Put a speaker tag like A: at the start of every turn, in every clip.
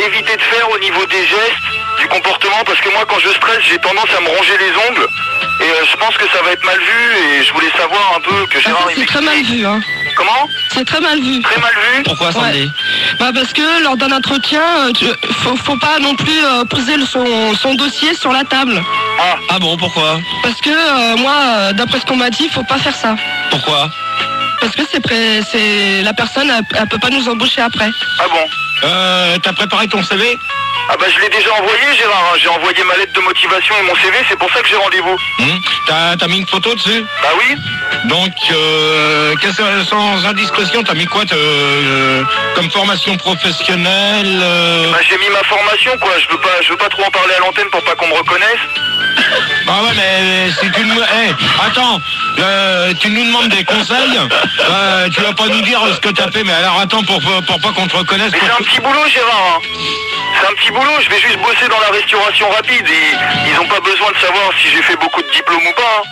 A: éviter de faire au niveau des gestes, du comportement, parce que moi quand je stresse j'ai tendance à me ronger les ongles et je pense que ça va être mal vu et je voulais savoir un peu que Gérard
B: C'est très mal vu, hein.
A: Comment?
B: C'est très mal vu.
A: Très mal vu?
C: Pourquoi, Sandy?
B: Ouais. Bah parce que lors d'un entretien, faut pas non plus poser son dossier sur la table.
C: Ah bon, pourquoi?
B: Parce que moi, d'après ce qu'on m'a dit, faut pas faire ça.
C: Pourquoi?
B: Parce que c'est la personne, elle peut pas nous embaucher après.
A: Ah bon?
C: T'as préparé ton CV?
A: Ah bah je l'ai déjà envoyé Gérard, hein. J'ai envoyé ma lettre de motivation et mon CV, c'est pour ça que j'ai rendez-vous.
C: T'as mis une photo dessus?
A: Bah oui.
C: Donc, sans indiscrétion, t'as mis quoi comme formation professionnelle
A: Bah j'ai mis ma formation quoi, je veux pas trop en parler à l'antenne pour pas qu'on me reconnaisse.
C: Bah ouais, mais si tu nous... attends, tu nous demandes des conseils, tu vas pas nous dire ce que t'as fait, mais alors attends, pour pas qu'on te reconnaisse...
A: Mais c'est un petit boulot Gérard, hein. C'est un petit boulot, je vais juste bosser dans la restauration rapide et ils ont pas besoin de savoir si j'ai fait beaucoup de diplômes ou pas. Hein.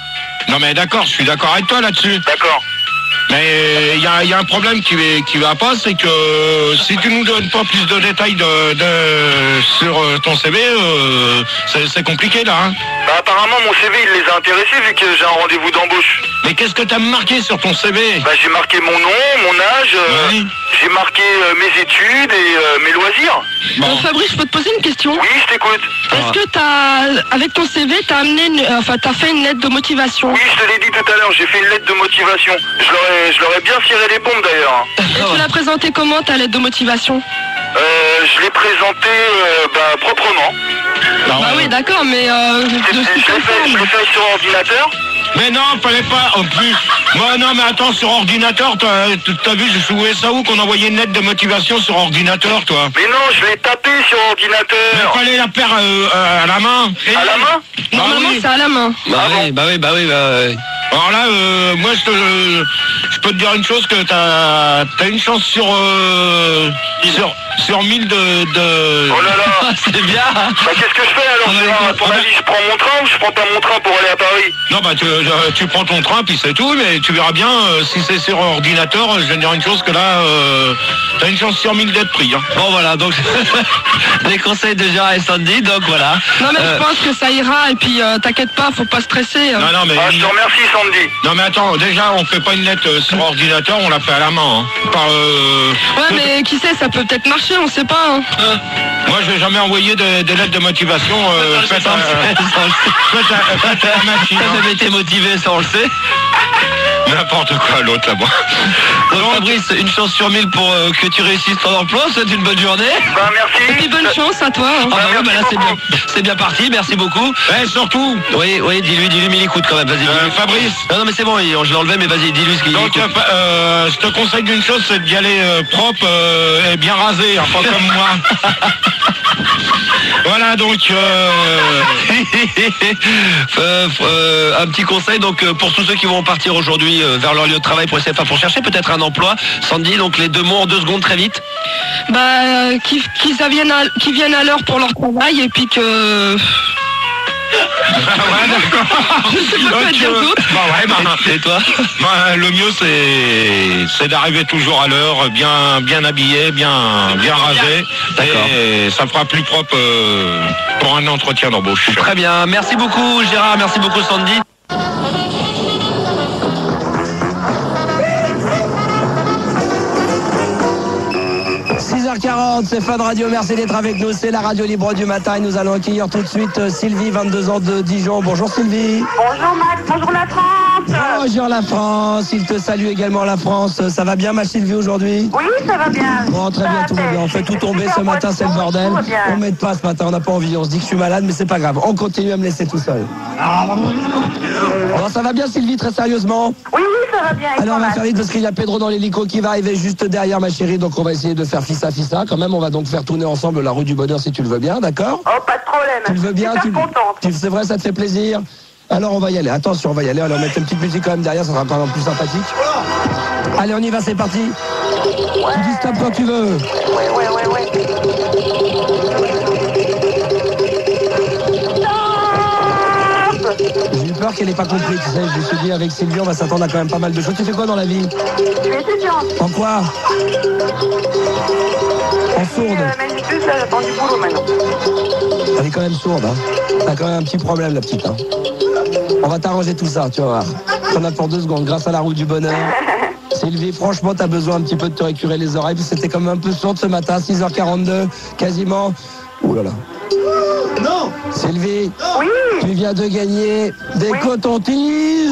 C: Non mais d'accord, je suis d'accord avec toi là-dessus.
A: D'accord.
C: Mais il y a un problème qui va pas, c'est que si tu nous donnes pas plus de détails sur ton CV, c'est compliqué là. Hein.
A: Bah apparemment mon CV il les a intéressés vu que j'ai un rendez-vous d'embauche.
C: Mais qu'est-ce que t'as marqué sur ton CV?
A: Bah j'ai marqué mon nom, mon âge,
C: Oui.
A: j'ai marqué mes études et mes loisirs.
C: Bon.
B: Fabrice, je peux te poser une question?
A: Oui, je t'écoute.
B: Est-ce que avec ton CV, t'as fait une lettre de motivation?
A: Oui, je te l'ai dit tout à l'heure, j'ai fait une lettre de motivation. Je leur ai bien ciré les pompes d'ailleurs.
B: Et tu l'as présentée comment, ta lettre de motivation?
A: Je l'ai présentée proprement.
C: Non,
B: Bah oui, d'accord, mais
A: Je l'ai fait sur ordinateur.
C: Mais non, fallait pas. En plus, moi non, mais attends, sur ordinateur, t'as vu, je jouais ça où qu'on envoyait une lettre de motivation sur ordinateur, toi?
A: Mais non, je l'ai tapé sur ordinateur.
C: Mais fallait la faire à la main.
A: À la main?
B: Normalement,
C: oui.
B: c'est à la main.
C: Bah oui. Alors là, moi, je peux te dire une chose, que t'as une chance sur 1000 de...
A: Oh là là.
C: C'est bien.
A: Bah qu'est-ce que je fais alors Gérard? À ton avis, je prends mon train ou je prends pas mon train pour aller à Paris?
C: Non, bah tu prends ton train, puis c'est tout, mais tu verras bien, si c'est sur ordinateur, je vais te dire une chose, que là, t'as une chance sur 1000 d'être pris. Hein.
D: Bon voilà, donc les conseils de Gérard et Sandy, donc voilà.
B: Non mais je pense que ça ira et puis t'inquiète pas, faut pas stresser.
C: Non, mais...
A: Ah, je te remercie Sandy.
C: Non, mais attends, déjà, on fait pas une lettre sur ordinateur, on la fait à la main. Hein.
B: Ouais, mais qui sait, ça peut peut-être marcher, on sait pas. Hein.
C: Moi, je vais jamais envoyer des lettres de motivation faites à la machine.
D: T'as jamais été motivé, ça on le sait.
C: N'importe quoi, l'autre là-bas.
D: Donc Fabrice, une chance sur 1000 pour que tu réussisses ton emploi, c'est une bonne journée.
A: Bah merci.
B: Et puis bonne chance à toi. Hein.
D: Ah bah oui, bah là
A: beaucoup.
D: c'est bien parti, merci beaucoup.
C: Et surtout,
D: Oui, dis-lui, mais il écoute quand même, vas-y. dis-lui.
C: Fabrice,
D: Non mais c'est bon, je l'ai enlevé, mais vas-y, dis-lui ce qu'il
C: donc
D: écoute.
C: je te conseille d'une chose, c'est d'y aller propre et bien rasé, hein, pas comme moi. Voilà, donc
D: un petit conseil donc pour tous ceux qui vont partir aujourd'hui vers leur lieu de travail pour essayer, pour chercher peut-être un emploi. Sandy, donc les 2 mots en 2 secondes très vite.
B: Bah qu'ils viennent à l'heure pour leur travail et puis que...
C: ouais, d'accord.
B: Je sais pas quoi dire d'autre.
C: Et toi? Le mieux, c'est d'arriver toujours à l'heure, bien habillé, bien rasé.
D: D'accord.
C: Et ça fera plus propre pour un entretien d'embauche.
D: Très bien, merci beaucoup Gérard, merci beaucoup Sandy.
E: C'est Fun Radio, merci d'être avec nous, c'est la radio libre du matin et nous allons accueillir tout de suite Sylvie, 22 ans de Dijon. Bonjour Sylvie.
F: Bonjour Max, bonjour la France.
E: Bonjour la France, il te salue également la France. Ça va bien ma Sylvie aujourd'hui?
F: Oui, ça va bien.
E: Bon, très bien, tout va bien. On fait tout tomber ce matin, c'est le bordel. On m'aide pas ce matin, on n'a pas envie. On se dit que je suis malade, mais c'est pas grave. On continue à me laisser tout seul. Bon, ça va bien Sylvie, très sérieusement?
F: Oui, ça va bien.
E: Alors on va faire vite parce qu'il y a Pedro dans l'hélico qui va arriver juste derrière ma chérie. Donc on va essayer de faire fissa. Quand même, on va donc faire tourner ensemble la rue du bonheur si tu le veux bien, d'accord?
F: Oh, pas de problème.
E: Tu le veux bien?
F: Je suis contente.
E: C'est vrai, ça te fait plaisir? Alors on va y aller, attention, on va y aller. Allez, on va mettre une petite musique quand même derrière, ça sera quand même plus sympathique. Allez, on y va, c'est parti. Tu dis stop quand tu veux.
F: Ouais.
E: J'ai eu peur qu'il y qu'elle n'ait pas compris, tu sais. Je me suis dit, avec Sylvie, on va s'attendre à quand même pas mal de choses. Tu fais quoi dans la vie?
F: Je suis étudiante.
E: En quoi? En sourde.
F: Plus, là, j'attends du boulot maintenant.
E: Elle est quand même sourde, hein. T'as quand même un petit problème, la petite, hein. On va t'arranger tout ça, tu vas voir. T'en as pour 2 secondes, grâce à la roue du bonheur. Sylvie, franchement, t'as besoin un petit peu de te récurer les oreilles. C'était comme un peu sourde ce matin, 6h42, quasiment. Ouh là là.
G: Non.
E: Sylvie,
F: Oui.
E: tu viens de gagner des cotons-tiges.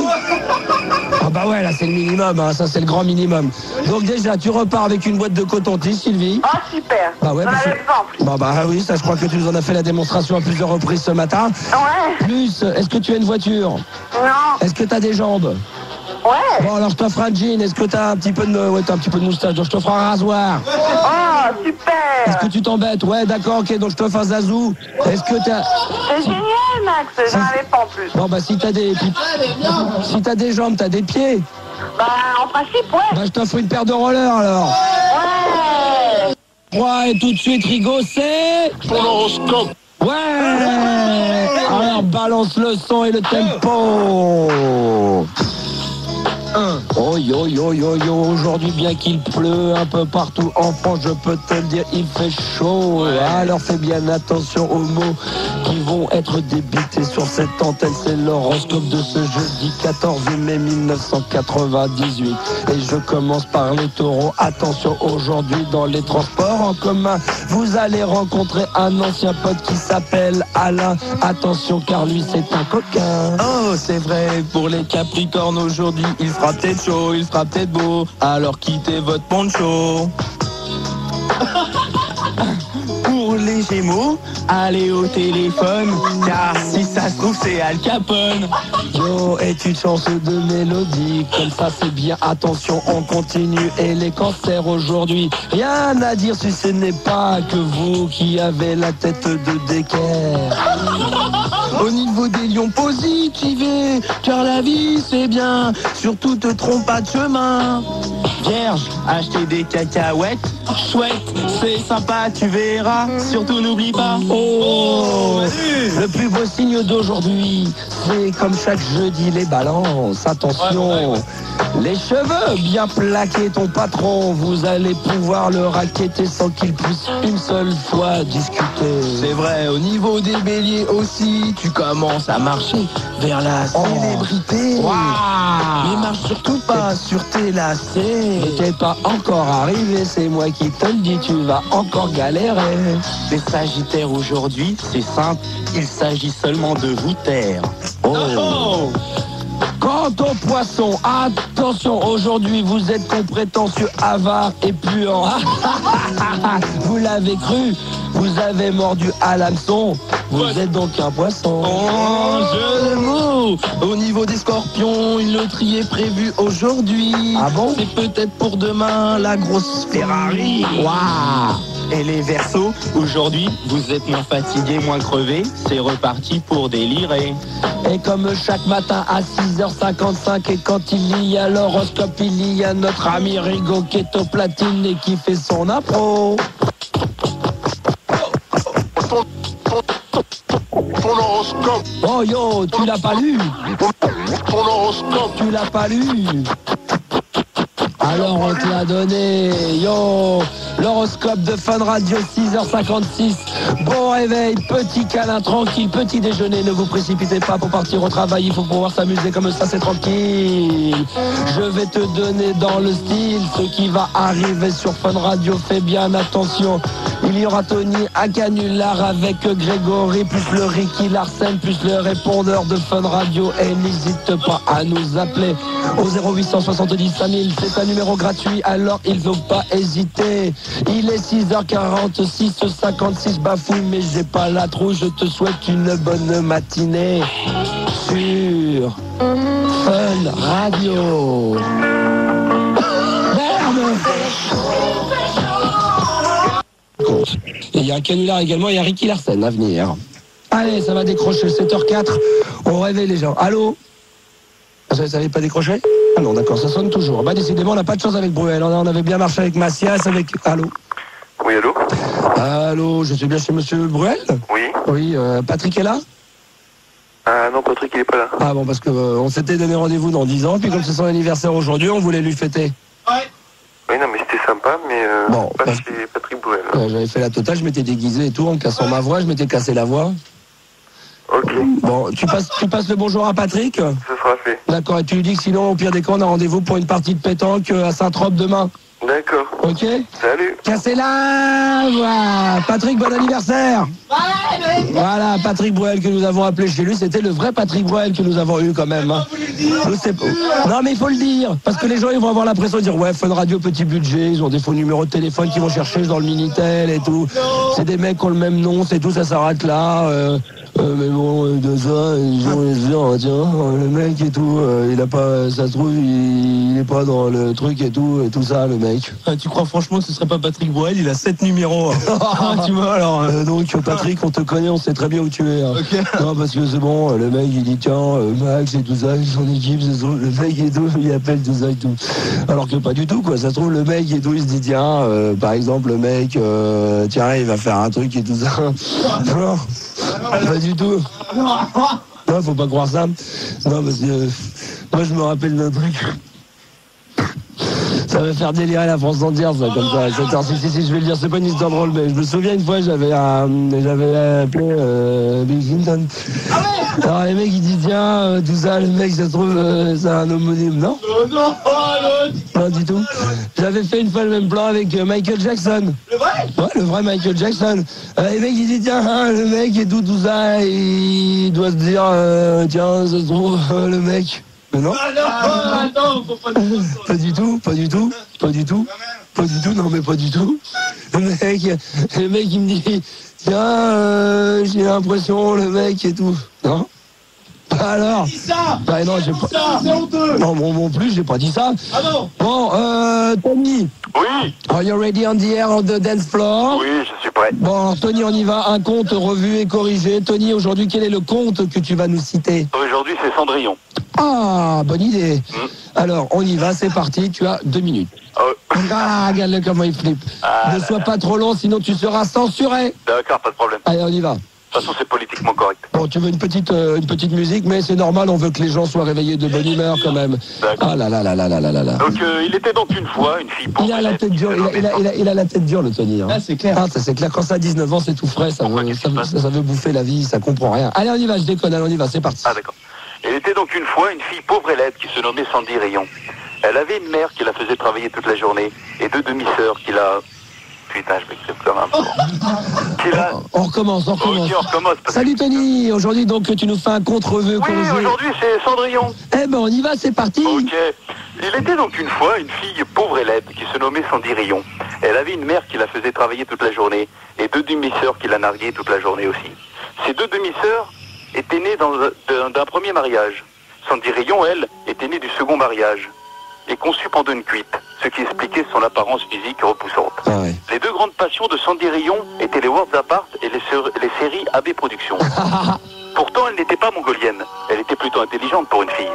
E: Ah bah ouais, là c'est le minimum, hein. Ça c'est le grand minimum. Donc déjà, tu repars avec une boîte de coton-tiges, Sylvie.
F: Ah, super.
E: Bah ouais,
F: J'en avais besoin en plus.
E: Bah oui, ça je crois que tu nous en as fait la démonstration à plusieurs reprises ce matin.
F: Ouais.
E: Plus, est-ce que tu as une voiture?
F: Non.
E: Est-ce que tu as des jambes?
F: Ouais.
E: Bon alors je t'offre un jean, est-ce que t'as un petit peu de t'as un petit peu de moustache, donc je t'offre un rasoir.
F: Oh, super.
E: Est-ce que tu t'embêtes? Ouais d'accord, ok, donc je t'offre un zazou. Est-ce que t'as...
F: C'est génial, Max. J'en avais pas en plus.
E: Bon bah si t'as des jambes, t'as des pieds.
F: Bah, en principe, ouais.
E: Bah je t'offre une paire de rollers alors.
F: Ouais.
E: Ouais, et tout de suite Rigaud, c'est...
C: Ton horoscope.
E: Ouais. Alors balance le son et le tempo. Oh yo yo yo yo, aujourd'hui bien qu'il pleut un peu partout en France, je peux te le dire, il fait chaud. Alors fais bien attention aux mots qui vont être débités sur cette antenne. C'est l'horoscope de ce jeudi 14 mai 1998. Et je commence par les taureaux. Attention, aujourd'hui dans les transports en commun, vous allez rencontrer un ancien pote qui s'appelle Alain. Attention car lui c'est un coquin. Oh c'est vrai, pour les capricornes aujourd'hui, il fera peut-être chaud, il fera peut-être beau, alors quittez votre poncho. Pour les Gémeaux, allez au téléphone, car si ça se trouve c'est Al Capone. Yo, est une chance de mélodie, comme ça c'est bien, attention on continue. Et les cancers aujourd'hui, rien à dire si ce n'est pas que vous qui avez la tête de d'équerre. Au niveau des lions, positivez, car la vie c'est bien, surtout te trompe pas de chemin. Vierge, achetez des cacahuètes, chouette, c'est sympa, tu verras, surtout n'oublie pas. Oh, le plus beau signe d'aujourd'hui, c'est comme chaque jeudi les balances, attention. Les cheveux bien plaqués, ton patron, vous allez pouvoir le raqueter sans qu'il puisse une seule fois discuter. C'est vrai, au niveau des béliers aussi, tu commences à marcher vers la célébrité. Mais marche surtout pas sur tes lacets. Mais t'es pas encore arrivé, c'est moi qui te le dis, tu vas encore galérer. Les sagittaires aujourd'hui, c'est simple, il s'agit seulement de vous taire. Oh. Quant aux poissons, attention, aujourd'hui vous êtes comprétentieux, avare et puant. Vous l'avez cru, vous avez mordu à l'hameçon, vous êtes donc un poisson. Oh, jeu de mots. Au niveau des scorpions, une loterie est prévue aujourd'hui. Ah bon? C'est peut-être pour demain la grosse Ferrari. Waouh. Et les Verseaux, aujourd'hui, vous êtes moins fatigués, moins crevés, c'est reparti pour délirer. Et comme chaque matin à 6h55, et quand il y a l'horoscope, il y a notre ami Rigaud qui est au platine et qui fait son impro.
C: Ton horoscope.
E: Oh yo, tu l'as pas lu?
C: Ton horoscope.
E: Tu l'as pas lu? Alors on te l'a donné, yo. L'horoscope de Fun Radio, 6h56. Bon réveil, petit câlin tranquille, petit déjeuner. Ne vous précipitez pas pour partir au travail. Il faut pouvoir s'amuser comme ça, c'est tranquille. Je vais te donner dans le style ce qui va arriver sur Fun Radio. Fais bien attention. Il y aura Tony à Canular avec Grégory, plus le Ricky Larsen, plus le répondeur de Fun Radio. Et n'hésite pas à nous appeler au 0870 5000. C'est un numéro gratuit, alors il ne faut pas hésiter. Il est 6h46, 56 bafouille, mais j'ai pas la trouille. Je te souhaite une bonne matinée sur Fun Radio. Merde! Et il y a un canular également, il y a Ricky Larsen à venir. Allez, ça va décrocher, 7h04. On réveille les gens. Allô? Ça n'avait pas décroché? Ah non, d'accord, ça sonne toujours. Bah décidément, on n'a pas de chance avec Bruel. On avait bien marché avec Massias, avec... Allô?
A: Oui, allô?
E: Allô, je suis bien chez Monsieur Bruel?
A: Oui.
E: Oui, Patrick est là?
A: Ah non, Patrick, il est pas là.
E: Ah bon, parce que on s'était donné rendez-vous dans 10 ans, puis comme c'est son anniversaire aujourd'hui, on voulait lui fêter.
A: Oui, non, mais c'était sympa, mais
E: Bon,
A: pas
E: parce-
A: chez Patrick Bruel.
E: J'avais fait la totale, je m'étais déguisé et tout, en cassant ma voix, je m'étais cassé la voix.
A: Ok,
E: Bon, tu passes le bonjour à Patrick?
A: ce sera fait.
E: D'accord, et tu lui dis que sinon, au pire des cas, on a rendez-vous pour une partie de pétanque à Saint-Trope demain.
A: D'accord.
E: Ok?
A: Salut.
E: Cassez-la! Voilà. Patrick, bon anniversaire! Voilà, Patrick Bruel que nous avons appelé chez lui, c'était le vrai Patrick Bruel que nous avons eu quand même. Hein. Nous, non mais il faut le dire, parce que les gens ils vont avoir l'impression de dire ouais, Fun Radio petit budget, ils ont des faux numéros de téléphone qu'ils vont chercher dans le Minitel et tout. C'est des mecs qui ont le même nom, c'est tout, ça s'arrête là. Mais bon, de ça, ils vont se dire, tiens, le mec et tout, il a pas, ça se trouve, il est pas dans le truc et tout ça, le mec.
G: Tu crois franchement que ce serait pas Patrick Bruel? Il a 7 numéros. Tu vois alors.
E: Donc Patrick, on te connaît, on sait très bien où tu es. Hein.
G: Ok.
E: Non, parce que c'est bon, le mec il dit tiens, Max et tout ça, son équipe, le mec et tout, il appelle tout ça et tout. Alors que pas du tout quoi, ça se trouve le mec et tout, il se dit tiens, par exemple le mec, tiens, il va faire un truc et tout ça. Non, pas du tout. Non, faut pas croire ça. Non, parce que moi je me rappelle d'un truc. Ça va faire délirer la France entière, ça, comme ça. Si, je vais le dire, c'est pas une histoire drôle, mais je me souviens une fois, j'avais appelé Bill Clinton. Alors les mecs, ils disent, tiens, tout ça, le mec, ça se trouve, c'est un homonyme, non? Non, du tout. J'avais fait une fois le même plan avec Michael Jackson. Le vrai? Ouais, le vrai Michael Jackson. Les mecs, ils disent, tiens, le mec et tout ça, il doit se dire, tiens, ça se trouve, le mec. Non,
G: Attends, faut pas
E: pas du tout, non mais pas du tout. Le mec il me dit, tiens, j'ai l'impression, le mec et tout. Non? Alors? Bah non, j'ai pas.
G: c'est honteux.
E: Non, mon plus, j'ai pas dit ça.
G: Ah non.
E: Bon, Tony,
A: Oui,
E: are you ready on the air on the dance floor?
A: oui, je suis prêt.
E: Bon, Tony, on y va, un conte revu et corrigé. Tony, aujourd'hui, quel est le conte que tu vas nous citer?
A: Aujourd'hui, c'est Cendrillon.
E: Ah, bonne idée. Alors, on y va, c'est parti, tu as 2 minutes. Ah, regarde-le comment il flippe. Ne sois pas trop long, sinon tu seras censuré.
A: D'accord, pas de problème.
E: Allez, on y va.
A: De toute façon, c'est politiquement correct.
E: Bon, tu veux une petite musique, mais c'est normal, on veut que les gens soient réveillés de bonne humeur quand même.
A: D'accord.
E: Ah là là là là là là là là.
A: Donc, il était donc une fois une fille pauvre.
E: Il a la tête dure, il a la tête dure, le Tony. Hein.
G: Ah, c'est clair.
E: Ah, ça c'est clair, quand ça a 19 ans, c'est tout frais, ça veut bouffer la vie, ça comprend rien. Allez, on y va, je déconne, allez, on y va, c'est parti.
A: Ah, d'accord. Elle était donc une fois une fille pauvre et laide qui se nommait Sandy Rayon. Elle avait une mère qui la faisait travailler toute la journée et 2 demi-sœurs qui la... Putain, je m'exprime comme un peu. Qui la...
E: On recommence.
A: Ok, on recommence. parce que-
E: Salut Tony, aujourd'hui donc tu nous fais un contre-vœu.
A: Oui, aujourd'hui, c'est Cendrillon.
E: Eh ben on y va, c'est parti.
A: Ok. Il était donc une fois une fille pauvre et laide qui se nommait Sandy Rayon. Elle avait une mère qui la faisait travailler toute la journée et 2 demi-sœurs qui la narguaient toute la journée aussi. Ces 2 demi-sœurs étaient nées d'un premier mariage. Sandy Rayon, elle, était née du second mariage et conçue pendant une cuite, ce qui expliquait son apparence physique repoussante.
E: Ah ouais.
A: Les 2 grandes passions de Sandy Rayon étaient les Worlds Apart et les séries AB Productions. Pourtant, elle n'était pas mongolienne. Elle était plutôt intelligente pour une fille.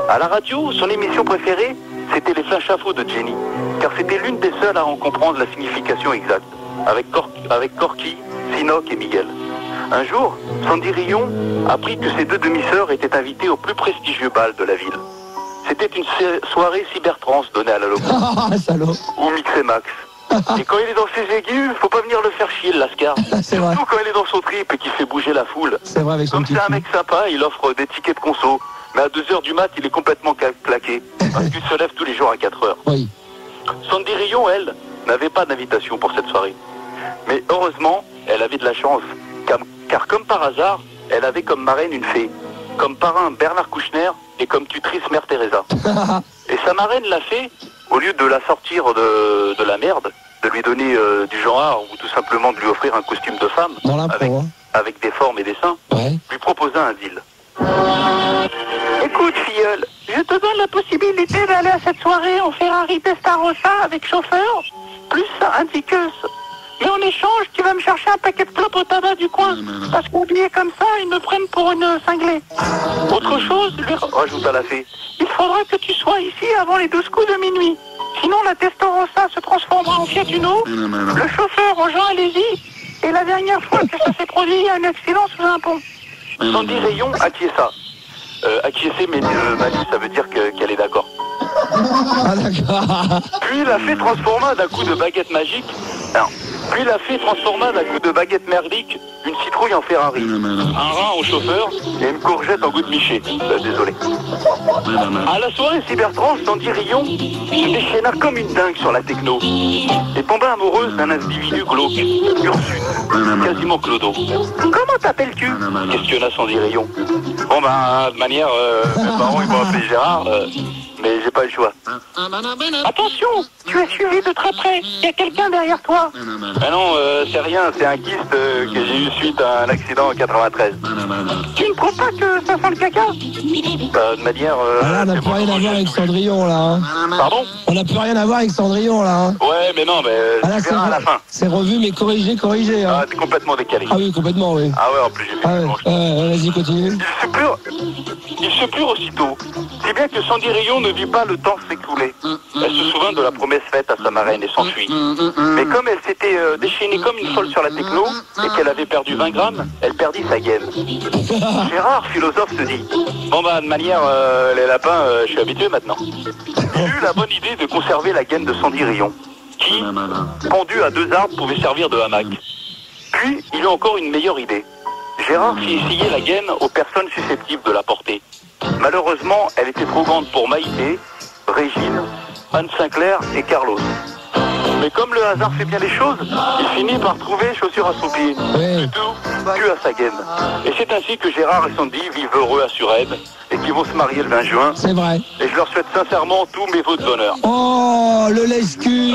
A: À la radio, son émission préférée, c'était les Flash Infos de Jenny, car c'était l'une des seules à en comprendre la signification exacte, avec Corky, Sinoc et Miguel. Un jour, Sandy Rayon apprit que ses 2 demi-sœurs étaient invitées au plus prestigieux bal de la ville. C'était une soirée cybertrance donnée à la loco,
E: Ah, salaud.
A: ou Mix et Max. Et quand il est dans ses aigus, faut pas venir le faire chier, le lascar.
E: C'est vrai.
A: Surtout quand il est dans son trip et qu'il fait bouger la foule.
E: C'est vrai avec son
A: Comme
E: petit
A: c'est un
E: cul.
A: mec sympa, il offre des tickets de conso. Mais à 2h du mat, il est complètement claqué. Parce qu'il se lève tous les jours à 4h.
E: Oui.
A: Sandy Rayon, elle, n'avait pas d'invitation pour cette soirée. Mais heureusement, elle avait de la chance. Car comme par hasard, elle avait comme marraine une fée. Comme parrain Bernard Kouchner et comme tutrice Mère Teresa. Et sa marraine, la fée, au lieu de la sortir de la merde, de lui donner du genre ou tout simplement de lui offrir un costume de femme
E: Dans l'impro, hein.
A: avec des formes et des seins,
E: Ouais.
A: lui proposa un deal. Écoute, filleule, je te donne la possibilité d'aller à cette soirée en Ferrari Testarossa avec chauffeur, plus indiqueuse. Mais en échange, tu vas me chercher un paquet de clopes au tabac du coin. Parce qu'oublié comme ça, ils me prennent pour une cinglée. Autre chose, lui rajouta la fée, il faudra que tu sois ici avant les 12 coups de minuit. Sinon, la Testarossa se transformera en Fiat Uno, le chauffeur rejoint Alési, et la dernière fois que ça s'est produit, il y a un accident sous un pont. Sandy Rayon acquiesça. Acquiescer, mais Manu, ça veut dire qu'elle est d'accord.
E: Ah d'accord.
A: Puis la fée transforma d'un coup de baguette magique. Alors, puis la fée transforma d'un coup de baguette merdique une citrouille en Ferrari, un rein au chauffeur et une courgette en goût de miché. Désolé. À la soirée cybertrance, Sandy Rayon se déchaîna comme une dingue sur la techno et tomba amoureuse d'un individu glauque, Ursule, quasiment clodo. Comment t'appelles-tu questionna Sandy Rayon. Bon ben, de manière, mes parents ils m'ont appelé Gérard, mais j'ai pas le choix. Attention, tu es suivi de très près. Il y a quelqu'un derrière toi. Ah non, c'est rien, c'est un kyste que j'ai eu suite à un accident en 93. Tu ne crois pas que ça sent le caca? De manière...
E: Ah là, on n'a plus rien à voir avec Cendrillon, là. Hein.
A: Pardon?
E: On n'a plus rien à voir avec Cendrillon, là. Hein.
A: Ouais, mais non, mais
E: Ah là,
A: tu verras à la fin.
E: c'est revu, mais corrigé. Hein.
A: Ah, t'es complètement décalé.
E: Ah oui, complètement, oui.
A: Ah ouais, en plus j'ai fait
E: Ah
A: une
E: ouais,
A: manche.
E: vas-y, continue.
A: Ils se plurent aussitôt, si bien que Sandy Rayon ne vit pas le temps s'écouler. Elle se souvint de la promesse faite à sa marraine et s'enfuit. Mais comme elle s'était déchaînée comme une folle sur la techno et qu'elle avait perdu 20 grammes, elle perdit sa gaine. Gérard, philosophe, se dit « Bon bah de manière, les lapins, je suis habitué maintenant. » Il eut la bonne idée de conserver la gaine de Sandy Rayon, qui, pendue à 2 arbres, pouvait servir de hamac. Puis, il eut encore une meilleure idée. Gérard fit essayer la gaine aux personnes susceptibles de la porter. Malheureusement, elle était trop grande pour Maïté, Régine, Anne Sinclair et Carlos. Mais comme le hasard fait bien les choses, il finit par trouver chaussures à son pied.
E: Oui.
A: Du tout, dû à sa gaine. Et c'est ainsi que Gérard et Sandy vivent heureux à Suresnes et qui vont se marier le 20 juin.
E: C'est vrai.
A: Et je leur souhaite sincèrement tous mes vœux de bonheur.
E: Oh, le lèche-cul.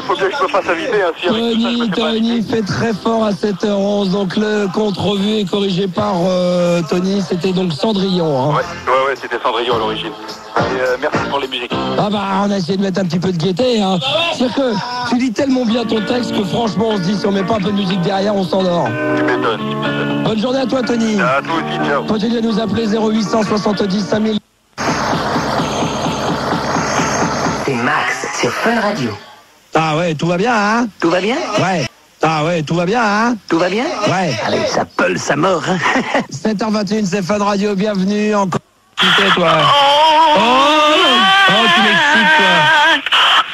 A: Faut bien que je me fasse inviter ainsi avec tout ça, je me fais pas
E: Tony
A: inviter.
E: fait très fort à 7h11. Donc le compte revu et corrigé par Tony. C'était donc Cendrillon. Hein.
A: Ouais, c'était Cendrillon à l'origine. Et merci pour les musiques.
E: Ah bah on a essayé de mettre un petit peu de gaieté. Hein. C'est que tu lis tellement bien ton texte que franchement on se dit si on met pas un peu de musique derrière on s'endort.
A: Tu m'étonnes.
E: Bonne journée à toi Tony.
A: À toi aussi, ciao.
E: Continue à nous appeler 0870 5000.
H: C'est Max sur Fun Radio.
E: Ah ouais, tout va bien hein.
H: Tout va bien?
E: Ouais. Ah ouais, tout va bien hein.
H: Tout va bien?
E: Ouais.
H: Allez, ça peule, ça mord. Hein.
E: 7h21, c'est Fun Radio, bienvenue encore. Toi. Oh, tu m'excites toi.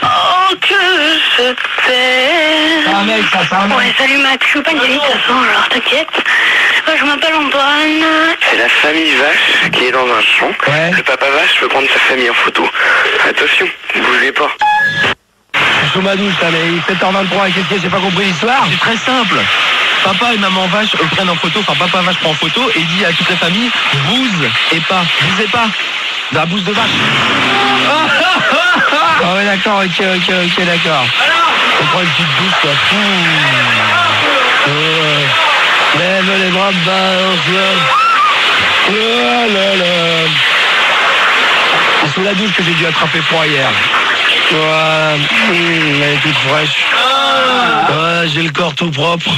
B: Oh, que je t'aime.
E: Ah mec, ça parle.
B: Ouais, salut Max, je suis pas une fille de toute façon, alors t'inquiète. Je m'appelle Antoine.
I: C'est la famille vache qui est dans un champ.
E: Ouais.
I: Le papa vache veut prendre sa famille en photo. Attention, bougez pas.
E: Sous ma douche, là, mais il est 7h23, qu'est-ce que j'ai pas compris l'histoire?
D: C'est très simple. Papa et maman vache prennent en photo, enfin papa vache prend en photo et dit à toute la famille, bouse et pas, bousez pas. La bouse de vache.
E: Ah ouais d'accord, ok, d'accord. On prend une petite douche quoi. Lève les bras bas, on se lève. C'est sous la douche que j'ai dû attraper froid hier. Voilà, elle est toute fraîche. Ouais, j'ai le corps tout propre.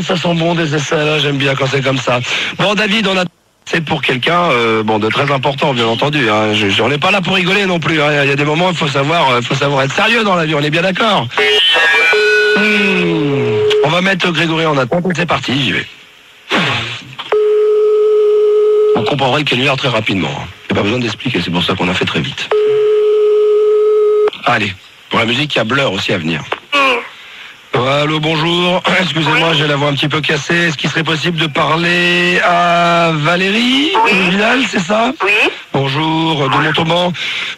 E: Ça sent bon des essais là, j'aime bien quand c'est comme ça. Bon David, on a... C'est pour quelqu'un de très important bien entendu. Hein. On n'est pas là pour rigoler non plus. Hein. Il y a des moments il faut savoir être sérieux dans la vie, on est bien d'accord. On va mettre Grégory en attente. C'est parti, j'y vais. On comprendra le canular très rapidement. Hein. Il n'y a pas besoin d'expliquer, c'est pour ça qu'on a fait très vite. Allez, pour la musique, il y a Blur aussi à venir. Allô, bonjour. Excusez-moi, j'ai la voix un petit peu cassée. Est-ce qu'il serait possible de parler à Valérie Vidal, c'est ça?
F: Oui.
E: Bonjour, de Montauban.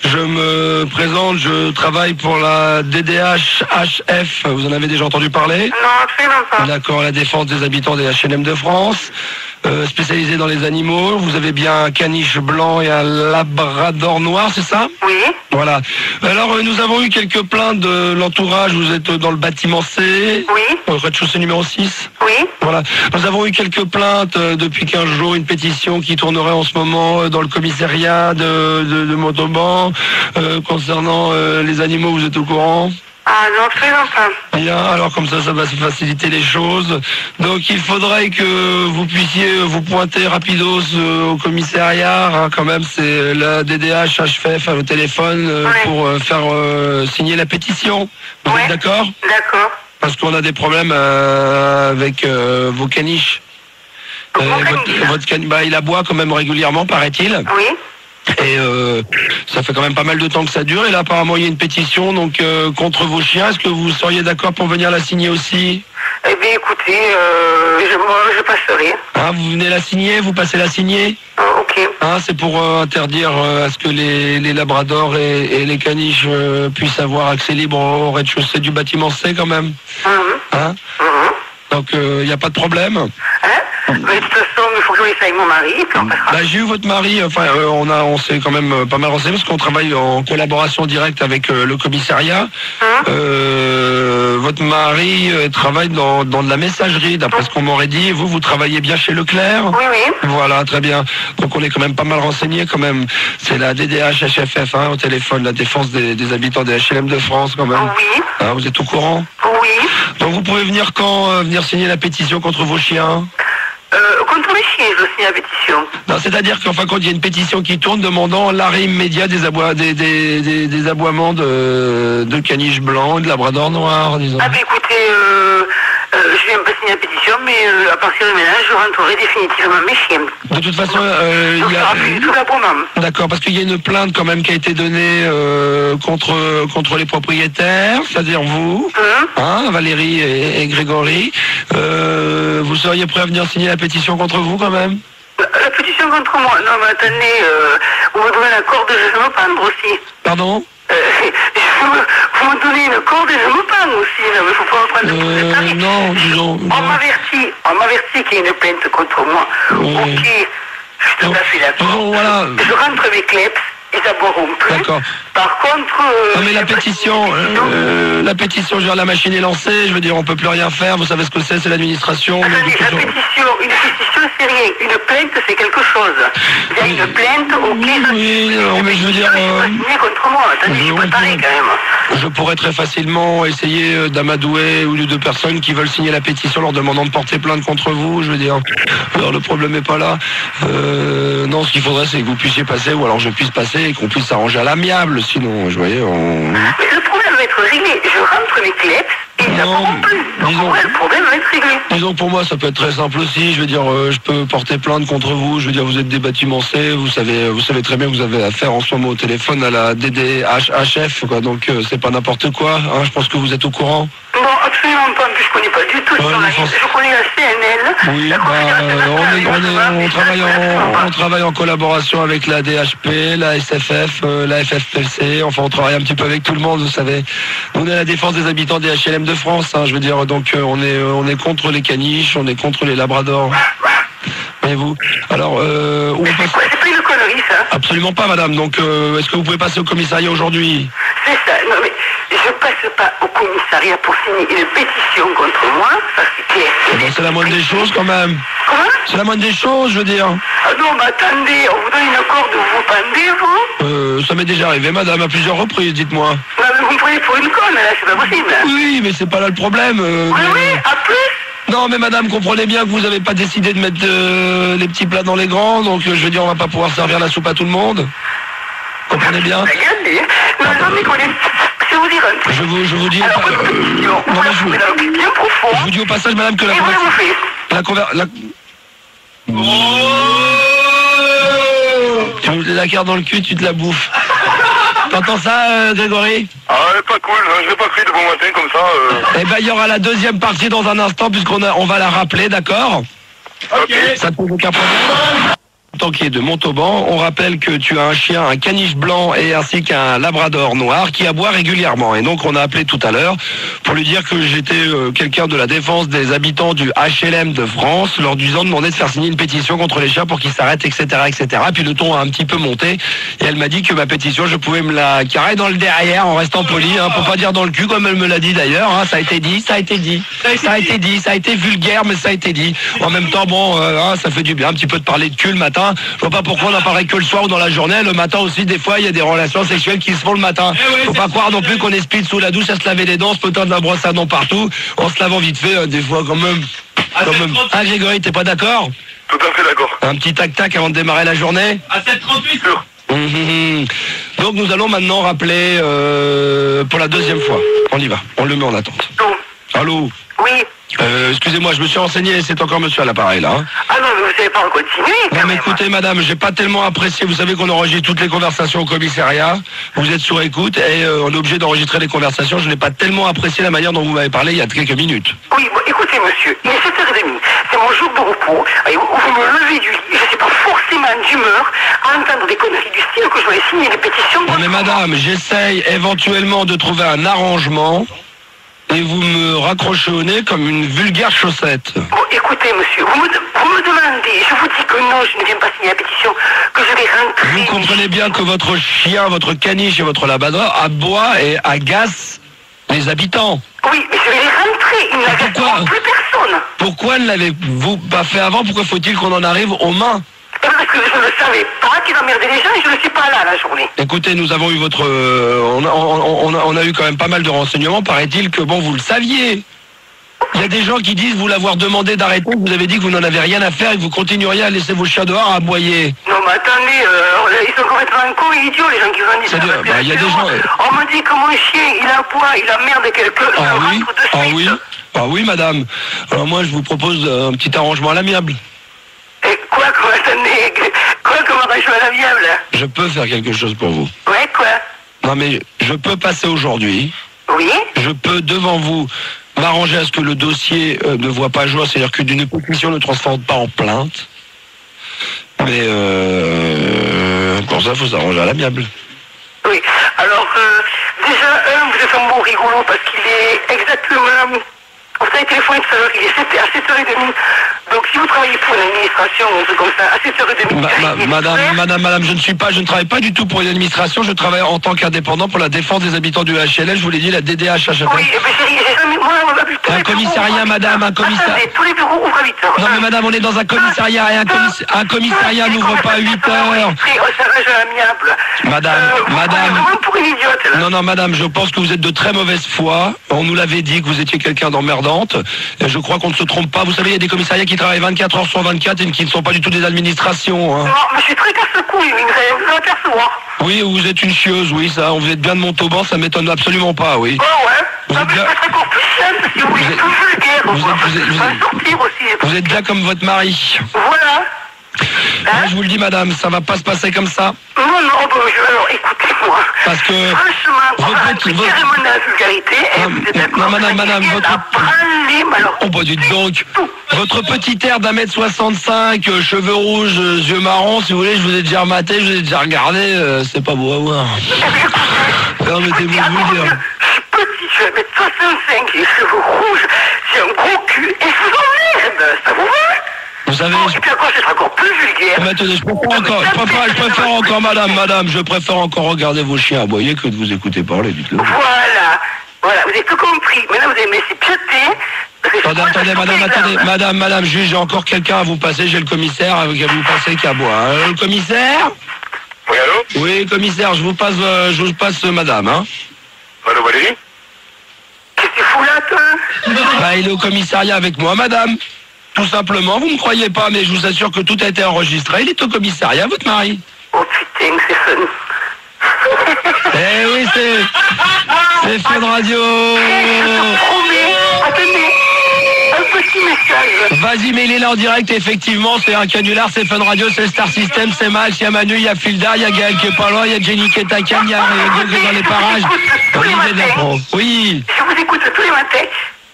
E: Je me présente, je travaille pour la DDH-HF. Vous en avez déjà entendu parler?
F: Non, absolument pas.
E: D'accord, la défense des habitants des H&M de France. Spécialisé dans les animaux. Vous avez bien un caniche blanc et un labrador noir, c'est ça?
F: Oui.
E: Voilà. Alors, nous avons eu quelques plaintes de l'entourage. Vous êtes dans le bâtiment C.
F: Oui.
E: Rez-de-chaussée numéro 6.
F: Oui.
E: Voilà. Nous avons eu quelques plaintes depuis 15 jours, une pétition qui tournerait en ce moment dans le commissariat de Montauban concernant les animaux. Vous êtes au courant?
F: Ah non, absolument pas.
E: Bien, alors comme ça va se faciliter les choses. Donc il faudrait que vous puissiez vous pointer rapidos au commissariat. Hein, quand même, c'est la DDH HFF au téléphone pour faire signer la pétition. Vous êtes d'accord?
F: D'accord.
E: Parce qu'on a des problèmes avec vos caniches.
D: Il aboie quand même régulièrement, paraît-il.
F: Oui.
D: Et ça fait quand même pas mal de temps que ça dure. Et là, apparemment, il y a une pétition donc contre vos chiens. Est-ce que vous seriez d'accord pour venir la signer aussi?
F: Eh bien, écoutez, je passerai.
D: Hein, vous venez la signer, vous passez la signer?
F: Ok.
D: Hein, c'est pour interdire à ce que les labradors et les caniches puissent avoir accès libre au rez-de-chaussée du bâtiment C quand même. Hein? Donc, il n'y a pas de problème.
F: Mais de toute façon, il faut que je laisse avec mon mari, et puis on passera.
D: J'ai eu votre mari, on s'est quand même pas mal renseigné, parce qu'on travaille en collaboration directe avec le commissariat. Votre mari travaille dans de la messagerie, d'après ce qu'on m'aurait dit. Vous travaillez bien chez Leclerc?
F: Oui, oui.
D: Voilà, très bien. Donc on est quand même pas mal renseigné quand même. C'est la DDH HFF au téléphone, la défense des habitants des HLM de France quand même.
F: Oui.
D: Hein, vous êtes au courant?
F: Oui.
D: Donc vous pouvez venir quand venir signer la pétition contre vos chiens?
F: Contre les chiens, je signe la pétition.
D: Non, c'est-à-dire qu'en fin de compte, il y a une pétition qui tourne demandant l'arrêt immédiat des aboiements de caniches blancs et de labradors noirs, disons.
F: Ah ben écoutez, je viens pas signer la pétition, mais à partir de maintenant, je rentrerai définitivement mes chiens.
D: De toute façon,
F: il y a... tout l'abonnement.
D: D'accord, parce qu'il y a une plainte quand même qui a été donnée contre les propriétaires, c'est-à-dire vous, Valérie et Grégory. Vous seriez prêt à venir signer la pétition contre vous quand même?
F: La pétition contre moi? Non, mais attendez, vous me donnez la corde, je vais me pendre aussi.
D: Pardon?
F: Vous me donnez une corde et je me pends aussi, là, mais il faut pas me prendre de
D: non, disons.
F: On m'avertit qu'il y a une plainte contre moi. Ok, je suis tout à fait d'accord.
D: Voilà.
F: Je rentre mes cleps, ils aboieront plus.
D: D'accord.
F: Par contre...
D: non mais la pétition, je veux dire, la machine est lancée, je veux dire, on peut plus rien faire, vous savez ce que c'est l'administration.
F: Attendez, une pétition c'est rien, une plainte c'est quelque chose. Il y a une plainte, ok,
D: oui, mais je veux dire...
F: contre moi, attendez, c'est pas pareil quand même.
D: Je pourrais très facilement essayer d'amadouer une ou deux personnes qui veulent signer la pétition leur demandant de porter plainte contre vous, je veux dire. Alors le problème n'est pas là. Non, ce qu'il faudrait c'est que vous puissiez passer, ou alors je puisse passer et qu'on puisse s'arranger à l'amiable. Sinon, je voyais,
F: Mais le problème va être réglé. Je rentre mes clés et ils n'auront plus. Le problème va être réglé.
D: Disons que pour moi, ça peut être très simple aussi. Je veux dire, je peux porter plainte contre vous. Je veux dire, vous êtes des bâtiments C. Vous savez très bien que vous avez affaire en ce moment au téléphone à la DDHF, quoi. Donc, c'est pas n'importe quoi. Hein, je pense que vous êtes au courant.
F: Non, absolument pas. Je connais pas du tout le journalisme. Je connais la CNL.
D: Oui, on travaille en collaboration avec la DHP, la SFF, la FFPC. Enfin, on travaille un petit peu avec tout le monde, vous savez. On est à la défense des habitants des HLM de France. Hein, je veux dire, donc on est contre les caniches, on est contre les labradors. Voyez-vous. Alors,
F: c'est pas une connerie, ça?
D: Absolument pas, madame. Donc, est-ce que vous pouvez passer au commissariat aujourd'hui?
F: C'est ça. Non, mais je passe pas au commissariat pour signer une pétition contre moi. Ça, c'est clair.
D: C'est la moindre des choses, quand même.
F: Comment?
D: C'est la moindre des choses, je veux dire.
F: Ah non, mais attendez, on vous donne une corde, vous pendez, vous?
D: Ça m'est déjà arrivé, madame, à plusieurs reprises, dites-moi.
F: Non, mais vous me prenez pour une conne, là, c'est pas possible.
D: Oui, mais c'est pas là le problème.
F: Oui, à plus.
D: Non, mais madame, comprenez bien que vous n'avez pas décidé de mettre les petits plats dans les grands, donc je veux dire, on va pas pouvoir servir la soupe à tout le monde. Comprenez bien?
F: Regardez. Non, mais je vais vous dire un truc.
D: Je vous dis...
F: Alors, non, mais bien profond.
D: Je vous dis au passage, madame, que la carte dans le cul, tu te la bouffes. T'entends ça, Grégory?
C: Ah ouais, pas cool, je vais pas crier de bon matin comme ça.
D: Eh ben, il y aura la deuxième partie dans un instant, puisqu'on va la rappeler, d'accord?
C: Ok.
D: Ça te pose aucun problème? Tant qu'il est de Montauban, on rappelle que tu as un chien, un caniche blanc et ainsi qu'un labrador noir qui aboie régulièrement. Et donc on a appelé tout à l'heure pour lui dire que j'étais quelqu'un de la défense des habitants du HLM de France, leur disant de demander de faire signer une pétition contre les chiens pour qu'ils s'arrêtent, etc., etc. Puis le ton a un petit peu monté et elle m'a dit que ma pétition, je pouvais me la carrer dans le derrière en restant poli, hein, pour pas dire dans le cul comme elle me l'a dit d'ailleurs. Hein, ça a été dit, ça a été vulgaire, mais ça a été dit. En même temps, bon, ça fait du bien un petit peu de parler de cul le matin. Je vois pas pourquoi on en parlerait que le soir ou dans la journée. Le matin aussi, des fois, il y a des relations sexuelles qui se font le matin. Faut pas croire non plus qu'on est speed sous la douche à se laver les dents, se potant de la brosse à dents partout, en se lavant vite fait, des fois quand même. Ah, Grégory, t'es pas d'accord?
C: Tout à fait d'accord.
D: Un petit tac-tac avant de démarrer la journée?
C: À 7h38, sûr.
D: Donc nous allons maintenant rappeler pour la deuxième fois. On y va, on le met en attente.
F: Allô?
D: Allô?
F: Oui.
D: Excusez-moi, je me suis renseigné, c'est encore monsieur à l'appareil là. Hein.
F: Ah non, mais vous savez pas en continuer.
D: Non mais écoutez madame, j'ai pas tellement apprécié, vous savez qu'on enregistre toutes les conversations au commissariat, vous êtes sur écoute et on est obligé d'enregistrer les conversations, je n'ai pas tellement apprécié la manière dont vous m'avez parlé il y a quelques minutes.
F: Oui, bon, écoutez monsieur, il est 7h30, c'est mon jour de repos, et vous me levez du lit, je ne suis pas forcément d'humeur à entendre des conneries du style que je vais signer des pétitions.
D: Non mais madame, j'essaye éventuellement de trouver un arrangement. Et vous me raccrochez au nez comme une vulgaire chaussette.
F: Bon, écoutez, monsieur, vous me demandez, je vous dis que non, je ne viens pas signer la pétition, que je vais rentrer.
D: Vous comprenez bien que votre chien, votre caniche et votre labrador aboient et agacent les habitants.
F: Oui, mais je vais les rentrer, il ne n'agacent plus personne.
D: Pourquoi ne l'avez-vous pas fait avant? Pourquoi faut-il qu'on en arrive aux mains?
F: Parce que je ne savais pas qu'ils emmerdaient les gens et je ne suis pas là la journée.
D: Écoutez, nous avons eu votre... on a eu quand même pas mal de renseignements. Paraît-il que, bon, vous le saviez. Il y a des gens qui disent vous l'avoir demandé d'arrêter. Vous avez dit que vous n'en avez rien à faire et que vous continueriez à laisser vos chiens dehors à aboyer.
F: Non, mais attendez, ils sont complètement cons et idiots, les gens qui vous ont dit ça.
D: Il y a des gens...
F: On me dit que mon chien, il aboie, il emmerde quelqu'un.
D: Ah oui, madame. Alors moi, je vous propose un petit arrangement à l'amiable.
F: Et quoi, attendez, comment arrangement à l'amiable?
D: Je peux faire quelque chose pour vous.
F: Ouais, quoi?
D: Non, mais je peux passer aujourd'hui.
F: Oui?
D: Je peux, devant vous, m'arranger à ce que le dossier ne voit pas jour, c'est-à-dire que d'une pétition ne transforme pas en plainte. Mais pour ça, il faut s'arranger à l'amiable.
F: Oui, alors déjà, vous êtes un bon rigolo parce qu'il est exactement... Vous avez téléphoné tout à l'heure, il est à 7h30. Donc si vous travaillez pour une administration ou un truc comme ça, à 7h30...
D: Madame, je ne travaille pas du tout pour une administration, je travaille en tant qu'indépendant pour la défense des habitants du HLL, je vous l'ai dit, la DDH à Châtelet.
F: Oui, mais j'ai jamais...
D: Un commissariat, madame, un commissariat...
F: Attendez, tous les bureaux ouvrent à 8h.
D: Non mais madame, on est dans un commissariat et un commissariat n'ouvre pas à 8h. Madame...
F: pour une idiote, là.
D: Non, madame, je pense que vous êtes de très mauvaise foi. On nous l'avait dit que vous étiez quelqu'un d'emmerdante. Et je crois qu'on ne se trompe pas. Vous savez, il y a des commissariats qui travaillent 24 heures sur 24 et qui ne sont pas du tout des administrations. Hein.
F: Non, mais je suis très casse-couille, vous allez apercevoir.
D: Oui, vous êtes une chieuse, oui, ça. Vous êtes bien de Montauban, ça m'étonne absolument pas, oui.
F: Oh ouais. Vous êtes bien... encore plus chienne, parce que vous êtes tout vulgaire.
D: Vous êtes bien comme votre mari.
F: Voilà.
D: Moi, je vous le dis, madame, ça va pas se passer comme ça.
F: Non, alors écoutez-moi.
D: Parce que...
F: Franchement, carrément dans la vulgarité.
D: Non, madame, votre... Oh, bah, dites donc. Votre petit air d'1m65, cheveux rouges, yeux marrons, si vous voulez, je vous ai déjà rematé, je vous ai déjà regardé, c'est pas beau à voir. Permettez-moi de vous le dire.
F: Je suis petit, je vais mettre 65, les cheveux rouges, j'ai un gros cul, et je vous emmerde, ça vous va?
D: Vous savez...
F: Et puis encore, c'est encore plus vulgaire.
D: Mais attendez, je préfère encore, madame, je préfère encore regarder vos chiens aboyer que de vous écouter parler, dites-le.
F: Voilà, vous avez tout compris. Maintenant, vous avez me laissé piéter.
D: Attendez, madame, juge, j'ai encore quelqu'un à vous passer, j'ai le commissaire à vous passer qui aboie. Le commissaire?
C: Oui, allô?
D: Oui, commissaire, je vous passe madame, hein.
C: Allô, Valérie?
F: Qu'est-ce que tu fous là, toi?
D: Bah, il est au commissariat avec moi, madame. Tout simplement, vous ne me croyez pas, mais je vous assure que tout a été enregistré. Il est au commissariat, votre mari.
F: Oh putain, c'est fun.
D: Eh oui, c'est Fun Radio.
F: Je te promets, attendez, un petit message.
D: Vas-y, mais il est là en direct, effectivement, c'est un canular, c'est Fun Radio, c'est Star System, c'est Max, il y a Manu, il y a Filda, il y a Gaël qui est pas loin, il y a Jenny qui est à Cannes, il y a Grégory dans les parages. Oui.
F: Je vous écoute tous les matins.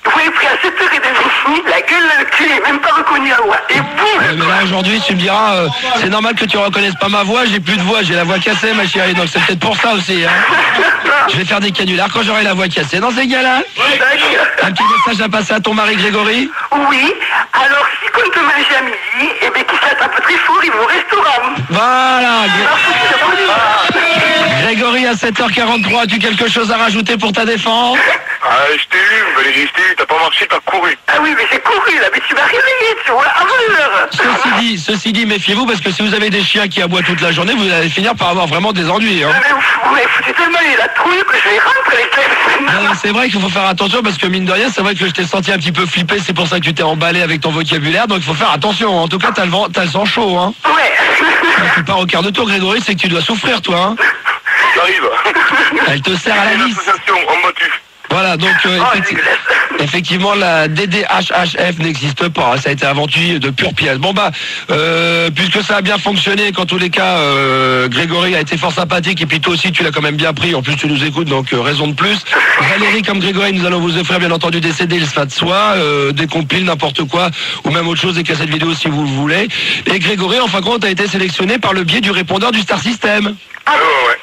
F: Vous avez pris à 7h30, la gueule là, le cul, j'ai même pas reconnu la voix. Et boum!
D: Mais là aujourd'hui, tu me diras, c'est normal que tu reconnaisses pas ma voix, j'ai plus de voix, j'ai la voix cassée, ma chérie, donc c'est peut-être pour ça aussi. Hein. Je vais faire des canulars quand j'aurai la voix cassée. Dans ces gars-là, un petit message à passer à ton mari Grégory?
F: Oui, alors si compte manger à midi, et bien qu'il s'attrape très fort, il va au restaurant.
D: Voilà. Grégory, à 7h43, as-tu quelque chose à rajouter pour ta défense?
C: Ah, je t'ai eu, Valérie, t'as pas marché, t'as couru.
F: Ah oui, mais j'ai couru là, mais tu m'as réveillé, tu vois, avant l'heure.
D: Ceci dit, méfiez-vous, parce que si vous avez des chiens qui aboient toute la journée, vous allez finir par avoir vraiment des ennuis. Hein.
F: Mais foutez tellement la trouille que je vais rentrer les clés.
D: C'est vrai qu'il faut faire attention, parce que mine de rien, c'est vrai que je t'ai senti un petit peu flippé, c'est pour ça que tu t'es emballé avec ton vocabulaire, donc il faut faire attention. En tout cas, t'as le sang chaud, hein.
F: Ouais.
D: Quand tu pars au quart de tour, Grégory, c'est que tu dois souffrir, toi, hein.
C: J'arrive.
D: Elle te serre à la vis.
C: En battu.
D: Voilà, donc Effectivement, la DDHHF n'existe pas. Ça a été inventé de pure pièce. Bon bah, puisque ça a bien fonctionné, qu'en tous les cas, Grégory a été fort sympathique et puis toi aussi tu l'as quand même bien pris. En plus tu nous écoutes, donc raison de plus. Valérie comme Grégory, nous allons vous offrir bien entendu des CD, le va de soi, des compiles, n'importe quoi, ou même autre chose, des cassettes vidéo si vous le voulez. Et Grégory, en fin de compte, a été sélectionné par le biais du répondeur du Star System.
I: Ouais.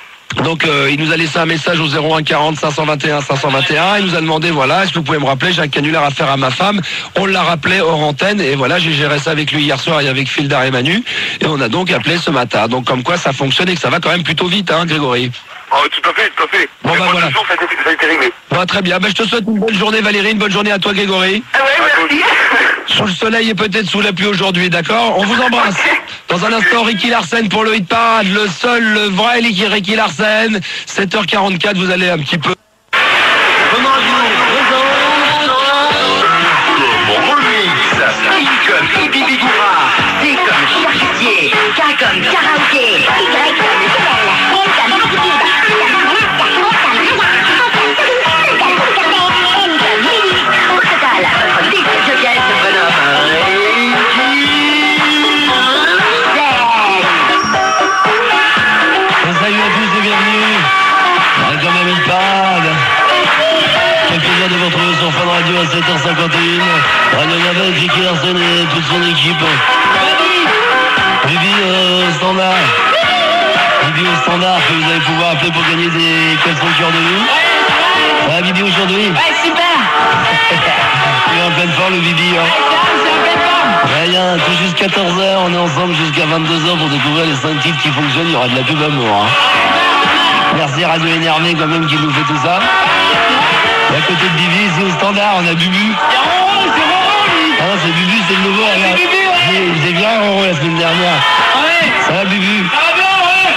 D: Donc il nous a laissé un message au 01 40 521 521. Il nous a demandé, voilà, est-ce que vous pouvez me rappeler, j'ai un canular à faire à ma femme. On l'a rappelé hors antenne et voilà, j'ai géré ça avec lui hier soir et avec Fildar et Manu. Et on a donc appelé ce matin. Donc comme quoi ça fonctionne et que ça va quand même plutôt vite, hein, Grégory.
I: Oh, tout à fait.
D: Bon, bah, voilà.
I: Ça a été réglé.
D: Bon, très bien. Je te souhaite une bonne journée, Valérie, une bonne journée à toi, Grégory.
F: Ah ouais, merci.
D: Sous le soleil et peut-être sous la pluie aujourd'hui, d'accord? On vous embrasse. Dans un instant, Ricky Larsen pour le hit parade, le seul, le vrai Ricky Larsen. 7h44, vous allez un petit peu...
H: Comme Bibi Goura, C comme charcutier, K comme karaoké, Y comme Isabelle, M comme attitude, N comme Lily. Au total, votre liste joker se prénomme
J: Salut à tous et bienvenue. Comme un hit parade. Quel plaisir de vous retrouver sur Fun Radio à 7h51. Radio Navel, Ricky Larsen et toute son équipe. Bibi standard. Bibi au standard que vous allez pouvoir appeler pour gagner des caleçons cœur de nous. Ça va Bibi aujourd'hui?
B: Ouais, super.
J: Il est en pleine forme le Bibi. Hein. Rien, tout jusqu'à 14h, on est ensemble jusqu'à 22h pour découvrir les 5 titres qui fonctionnent, il y aura de la pub à mort. Hein. Merci Radio Énervé quand même qui nous fait tout ça. Et à côté de Bibi, ici au standard, on a Bubu. Ah non, c'est Bubu, c'est le nouveau, regarde. Il faisait bien Roro la semaine dernière. Ça va Bubu?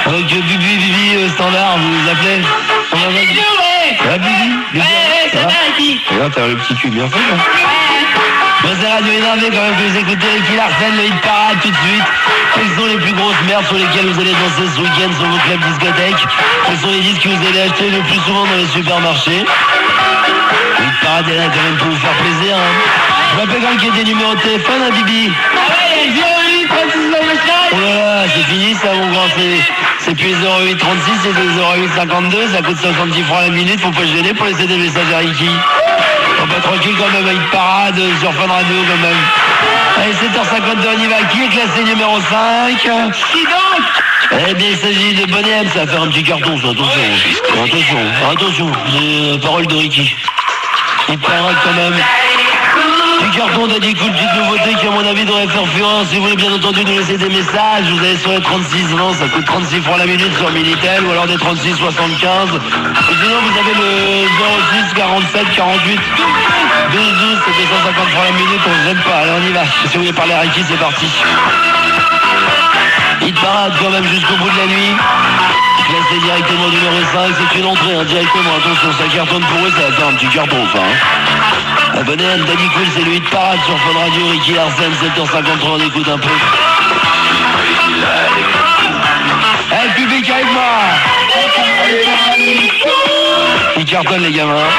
J: Donc Bibi au standard, vous nous appelez? Ça va Bibi? Ça va regarde, t'as le petit cul bien fait, hein. Bon, c'est Radio Énervé quand même que vous écoutez Ricky Larsen, le hit parade tout de suite. Quelles sont les plus grosses merdes sur lesquelles vous allez danser ce week-end sur vos clubs discothèques? Quels sont les disques que vous allez acheter le plus souvent dans les supermarchés? Le hit parade est là quand même pour vous faire plaisir, hein. Je m'appelle quand même qu'il y a des numéros de téléphone, hein, Bibi? Ah ouais, il y a 08 36 Oh là là, c'est fini ça mon grand, c'est plus les 08 36, c'est les 08 52, ça coûte 70 francs la minute, faut pas se gêner pour laisser des messages à Ricky. On va tranquille quand même, une parade sur Fun Radio quand même. Allez, 7h52, on y va. Qui est classé numéro 5? Qui donc? Eh bien, il s'agit de Bonhomme, ça va faire un petit carton, ça, attention, les paroles de Ricky. Il parade quand même. Petit carton d'Adi Cool, petite nouveauté qui à mon avis devrait faire fureur. Si vous voulez bien entendu nous laisser des messages, vous allez sur les 36-20, ça coûte 36 francs la minute sur Minitel, ou alors des 36-75. Et sinon vous avez le 06 47 48 12 12, c'est 250 francs la minute, on ne gêne pas, allez on y va. Si vous voulez parler à Ricky, c'est parti. Hit parade quand même jusqu'au bout de la nuit. Classé directement numéro 5, c'est une entrée, hein, directement, attention, ça cartonne pour eux, ça va faire un petit carton ça. Hein. Abonnez-vous, Daddy Cool, c'est le hit parade sur Fun Radio, Ricky Larsen, 7h53, on écoute un peu. Hey, le public avec moi. Ils cartonnent les gamins.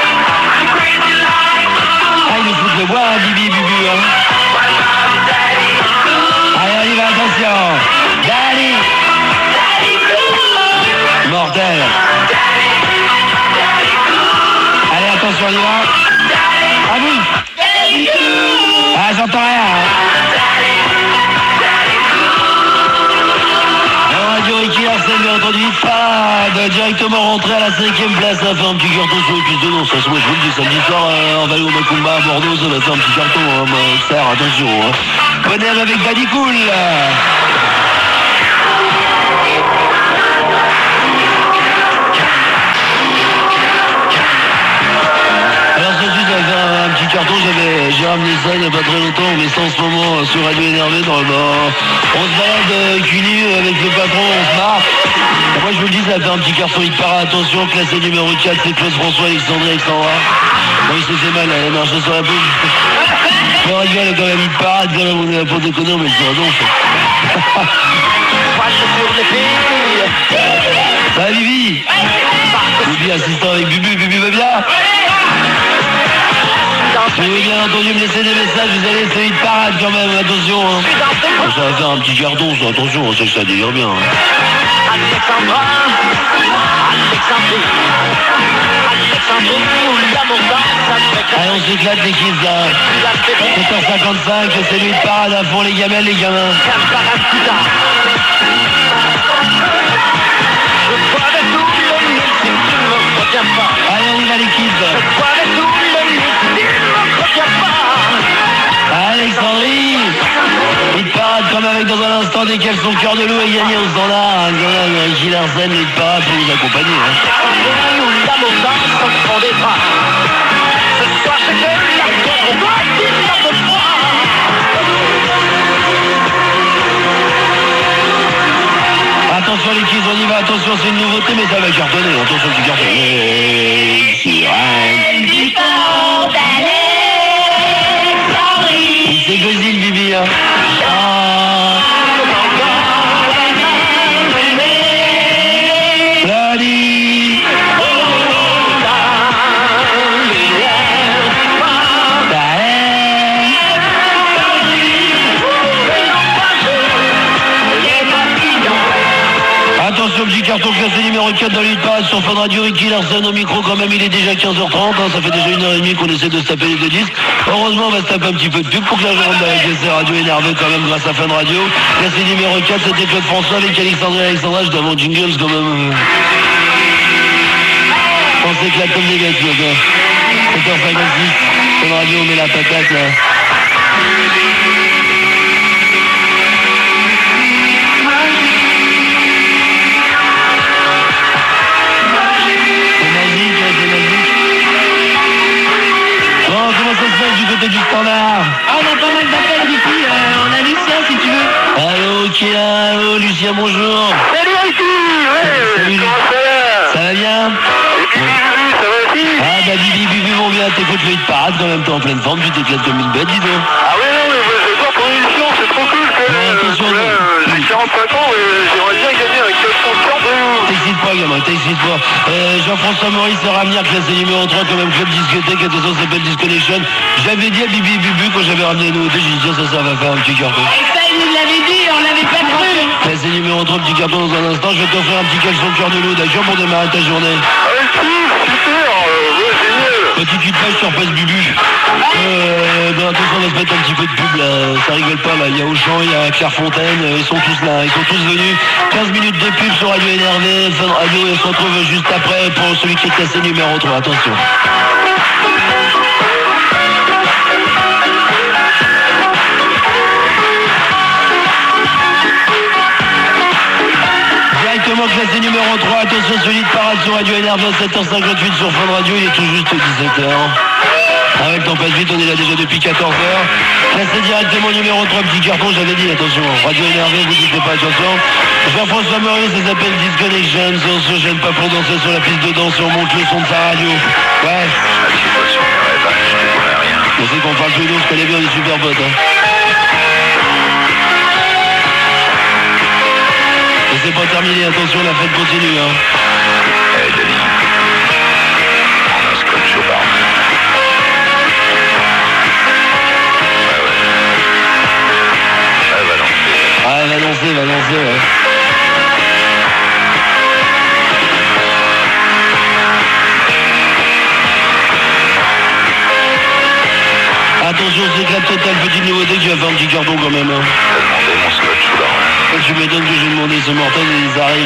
J: Ah, ils nous foutent le bois, hein, Bibi, Bubu, hein. Allez, on y va, attention. Daddy. Mortel. Allez, attention, on y va. À vous. Ah, j'entends rien. Radio Ricky Larsen, bien entendu, pas directement rentré à la 5e place, ça fait un petit carton sur les pistes de danse. Ça se voit, je vous le dis, samedi soir, on va aller au Macumba à Bordeaux, ça va faire un petit carton, hein, serre, attention. Hein. Bonheur avec Daddy Cool. Un petit carton, j'ai ramené ça il n'y a pas très longtemps, on met ça en ce moment sur Radio Énervé on se balade culi avec le patron, on se marre. Moi je vous le dis, ça fait un petit carton hit parade, attention, classé numéro 4, c'est Claude François, Alexandra. Bon, il se fait mal, elle a marché sur la paume. Le radio elle est quand même hit parade, quand même, on est là pour déconner, mais c'est un don ça. Ça va Bibi? Bibi assistant avec Bubu, Bubu va bien? Si vous avez bien entendu me laisser des messages, vous allez essayer de parade quand même, attention. Hein. Ça va faire un petit carton, ça, attention, on sait que ça délire bien. Hein. Allez, on s'éclate les kids là. 7h55, c'est lui de parade à fond les gamelles, les gamins. Allez, on y va les kids. Alexandrie, il parade comme avec dans un instant des caleçons cœur de loup et gagné au standard. Gilles Larsen, il parade pour vous accompagner. Attention les kids, on y va, attention c'est une nouveauté mais ça va cartonner, attention tu cartonnes. C'est Gozil Bibi hein. Attention, petit carton classé numéro 4 dans l'île Parade sur Fun Radio, Ricky Larsen au micro quand même, il est déjà 15h30, hein, ça fait déjà 1h30 qu'on essaie de se taper les deux disques. Heureusement, on va se taper un petit peu de pub pour que la journée avec ces radios énervées quand même grâce à Fun Radio. Classé numéro 4, c'était Claude François avec Alexandre et Alexandra, je dois jingles quand même. On s'éclate comme des gars, Claude. 7h56, Fun Radio, on met la patate là. Du côté du standard.
B: Ah, on a pas mal d'appels, Ricky. On a Lucien, si tu veux.
J: Allô, qui est là? Allô, Lucien, bonjour.
F: Salut Ricky,
J: Salut.
F: Comment ça va?
J: Ça va bien?
F: Ça va aussi?
J: Ah bah Bibi, mon bien, t'écoutes le hit parade quand même, t'es en pleine forme, tu t'éclates comme une bête, dis donc.
F: Ah oui, non, mais je vais voir ton émission, c'est trop cool.
J: Attention,
F: j'ai 45 ans et j'aimerais bien gagner un caleçon cœur de loup.
J: T'excites pas, gamin, t'excites pas. Jean-François Maurice sera à venir classé numéro 3 comme même club discothèque, attention, ça s'appelle Disconnection. J'avais dit à Bibi Bubu quand j'avais ramené nous deux, j'ai dit ça va faire un petit carton.
B: Et ça, il nous l'avait dit, on l'avait pas cru.
J: Classé numéro 3, petit carton dans un instant, je vais t'offrir un petit caleçon cœur de loup d'action pour démarrer ta journée.
F: Super, génial.
J: Petit cul de page sur Passe Bubu. Ben attention, on va se mettre un petit peu de pub là, ça rigole pas là, il y a Auchan, il y a Clairefontaine, ils sont tous là, ils sont tous venus. 15 minutes de pub sur Radio Énervé, Fun Radio, et on se retrouve juste après pour celui qui est classé numéro 3, attention. Directement classé numéro 3, attention celui de parade sur Radio Énervé, 7h58 sur Fun Radio, il est tout juste 17h. Avec le temps passe vite, on est là déjà depuis 14h. Classé directement numéro 3, petit carton, j'avais dit, attention, Radio Énervé, vous dites pas, attention. Jean-François Maurice, ça s'appelle Disconnection, on se gêne pas pour danser sur la piste de danse, on monte le son de sa radio. Ouais. On sait qu'on parle tous les deux, on se connaît bien, on est super potes. Hein. Et c'est pas terminé, attention, la fête continue. Hein.
C: Eh, Denis, on a un scotch au bar.
J: Va lancer, ouais. Attention, c'est éclate total, petite nouveauté, tu vas faire un petit carton quand même. Hein.
C: T'as demandé mon scotch au bar.
J: Quand tu m'étonnes que j'ai demandé ce mortel, et ça arrive.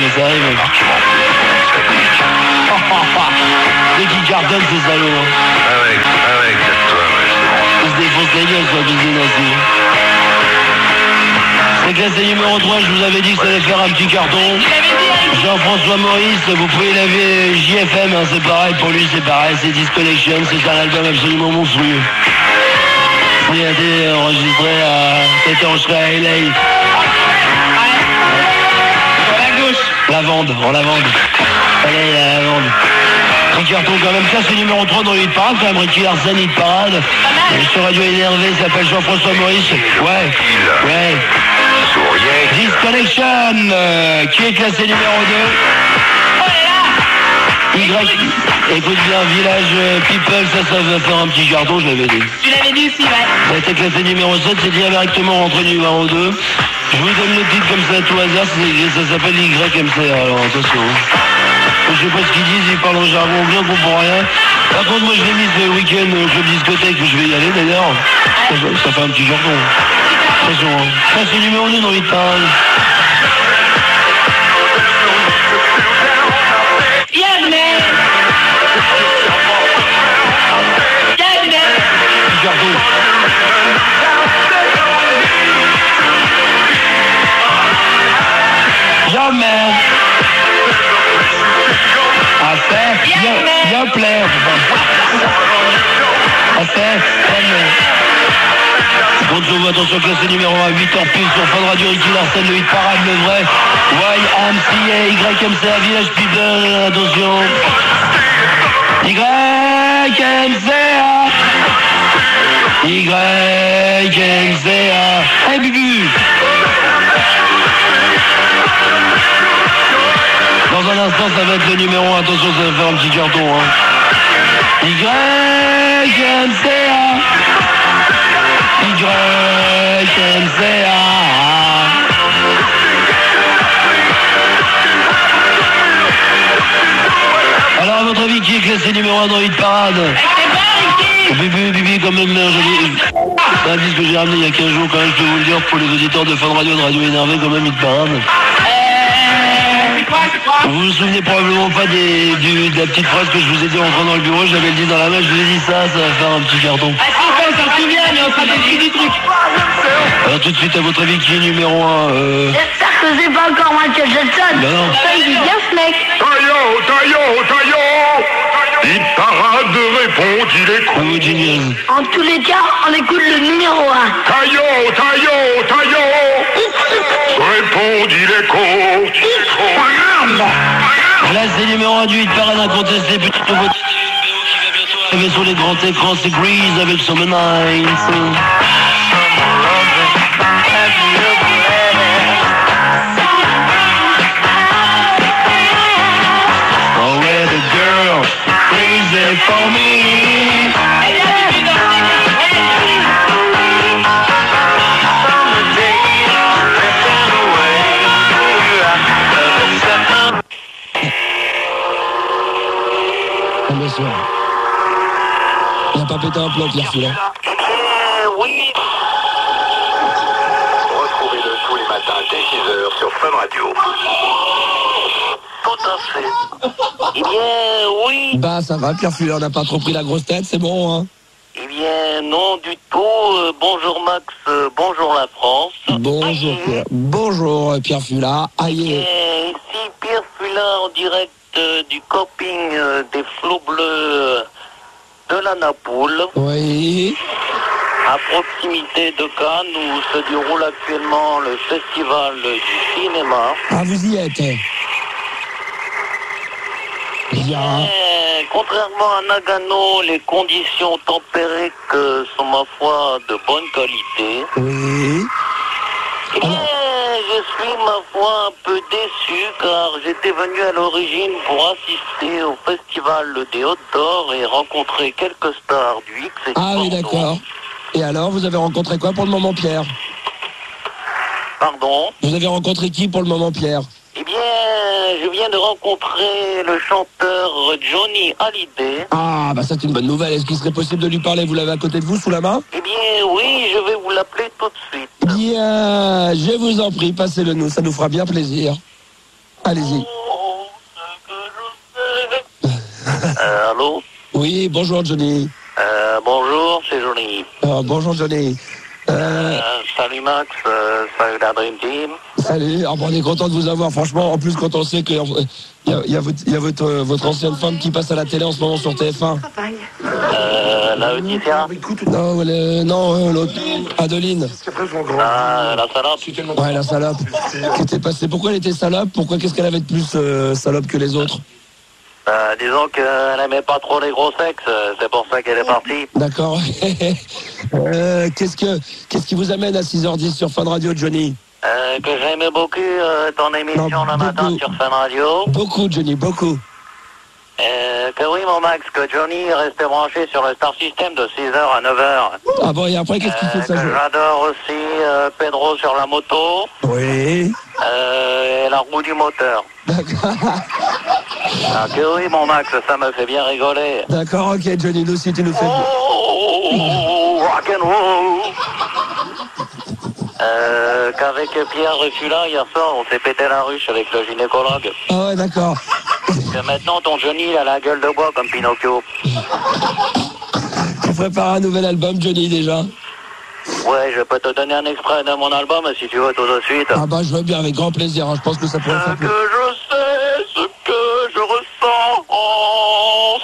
J: Dès qu'il cartonne, c'est salaud. Hein.
C: Ah ouais, exactement, ouais, c'est bon.
J: Il se défonce la gueule, ça, bisous, ainsi. C'est classé numéro 3, je vous avais dit que ça allait faire un petit carton. Jean-François Maurice, vous pouvez laver JFM, hein, c'est pareil, pour lui c'est pareil, c'est Disconnection, c'est un album absolument monstrueux. Il a été enregistré à Tétancherie à LA.
B: À gauche.
J: La vende, on la vende. Allez, la vende. Petit carton quand même, classé numéro 3 dans le hit parade, quand même Ricky Larsen, hit parade. Sur Radio Énervé, il s'appelle Jean-François Maurice. Ouais. Disconnection, qui est classé numéro 2. Écoute bien, Village People, ça va faire un petit carton, je l'avais dit.
H: Tu l'avais dit aussi, ouais.
J: Ça a été classé numéro 7, c'est directement rentré numéro 2. Je vous donne le titre comme ça à tout hasard, ça s'appelle YMCA, alors attention. Je sais pas ce qu'ils disent, ils parlent en jargon bien, on comprend rien. Par contre, moi je l'ai mis ce week-end au club discothèque, je vais y aller d'ailleurs. Ça fait un petit carton. Attention, hein. Ça c'est numéro 2 dans Hit Parade. Jamais. Assez, bien plaire. Assez, Gonzo, attention, classé numéro 1, 8h pile sur Fun Radio, Ricky Larsen, le hit parade, le vrai. YMCA, YMCA, Village People, attention. YMCA. Hey, Bubu. Dans un instant, ça va être le numéro 1. Attention, ça va faire un petit carton. Hein. YMCA. YMCA. Alors, à votre avis, qui est classé numéro 1 dans Hit Parade? Bibi, quand même, c'est un disque que j'ai ramené il y a 15 jours, quand même, je peux vous le dire, pour les auditeurs de Fun Radio, de Radio Énervé, quand même, Hit Parade. Vous vous souvenez probablement pas de la petite phrase que je vous ai dit en rentrant dans le bureau, j'avais le dit dans la main, je vous ai dit ça va faire un petit carton.
H: Ah si, on s'en souvient, mais on sera des du truc.
J: Alors tout de suite, à votre avis, qui est numéro 1
H: J'espère que c'est pas encore Michael Jackson.
J: Ben non.
H: Il dit bien ce mec.
C: Taillot Hit Parade répond, il écoute.
J: Bravo, Genius.
H: En tous les cas, on écoute le numéro 1.
C: Taillot répond, il écoute.
J: Là, c'est numéro 1 du Hit Parade incontesté, petit nouveau numéro qui va bientôt arriver sur les grands écrans, c'est Grease avec Summer Nights. For me.
E: Bien sûr. Il n'a pas pété un plomb, Pierre Fula.
A: Oui. Retrouvez-le tous les matins dès 6h sur Fun Radio. Tout à fait. Eh bien, oui.
E: Bah ça va, Pierre Fula, on n'a pas trop pris la grosse tête, c'est bon, hein?
A: Eh bien, non du tout. Bonjour Max, bonjour la France.
E: Bonjour Pierre. Bonjour Pierre Fula. Aïe.
A: Ici Pierre Fula en direct du camping des Flots Bleus de la Napoule.
E: Oui.
A: À proximité de Cannes où se déroule actuellement le festival du cinéma.
E: Ah, vous y êtes?
A: Contrairement à Nagano, les conditions tempériques sont, ma foi, de bonne qualité.
E: Oui.
A: Eh bien, je suis, ma foi, un peu déçu car j'étais venu à l'origine pour assister au festival des Hôtes d'Or et rencontrer quelques stars du X.
E: Ah oui, d'accord. Et alors, vous avez rencontré quoi pour le moment, Pierre?
A: Pardon?
E: Vous avez rencontré qui pour le moment, Pierre?
A: Eh bien, je viens de rencontrer le chanteur Johnny Hallyday.
E: Ah, bah ça c'est une bonne nouvelle. Est-ce qu'il serait possible de lui parler? Vous l'avez à côté de vous, sous la main?
A: Eh bien, oui, je vais vous l'appeler tout de suite.
E: Bien, je vous en prie, passez-le nous, ça nous fera bien plaisir. Allez-y.
A: Allô?
E: Oui, bonjour Johnny.
A: Bonjour, c'est Johnny.
E: Bonjour Johnny.
A: Salut Max, salut la Dream Team.
E: Salut, bon, on est content de vous avoir, franchement, en plus quand on sait qu'il y a votre ancienne femme qui passe à la télé en ce moment sur TF1.
A: La Laetitia.
E: Non, l'autre, Adeline.
A: La salope.
E: Ouais, la salope. Qui était passée. Pourquoi elle était salope? Qu'est-ce qu'elle avait de plus salope que les autres?
A: Disons qu'elle n'aimait pas trop les gros sexes, c'est pour ça qu'elle est partie.
E: D'accord. Qu'est-ce qui vous amène à 6h10 sur Fun Radio, Johnny?
A: Que j'aimais beaucoup ton émission le matin sur Fun Radio.
E: Beaucoup, Johnny, beaucoup.
A: Que oui, mon Max, que Johnny est resté branché sur le Star System de 6h à 9h.
K: Ah bon, et après, qu'est-ce qu'il fait ça?
A: Que j'adore aussi Pedro sur la moto.
K: Oui.
A: Et la roue du moteur.
K: D'accord.
A: Ah, que oui, mon Max, ça me fait bien rigoler.
K: D'accord, ok, Johnny, nous aussi, tu nous fais...
A: Oh, rock'n'roll. Qu'avec Pierre Refula, hier soir, on s'est pété la ruche avec le gynécologue.
K: Ah ouais, d'accord.
A: Que maintenant, ton Johnny, il a la gueule de bois comme Pinocchio.
K: Tu prépares un nouvel album, Johnny, déjà?
A: Ouais, je peux te donner un extrait de mon album si tu veux tout de suite.
K: Ah bah, je veux bien, avec grand plaisir, hein. Je pense que ça pourrait faire
A: Que je sais ce que je ressens,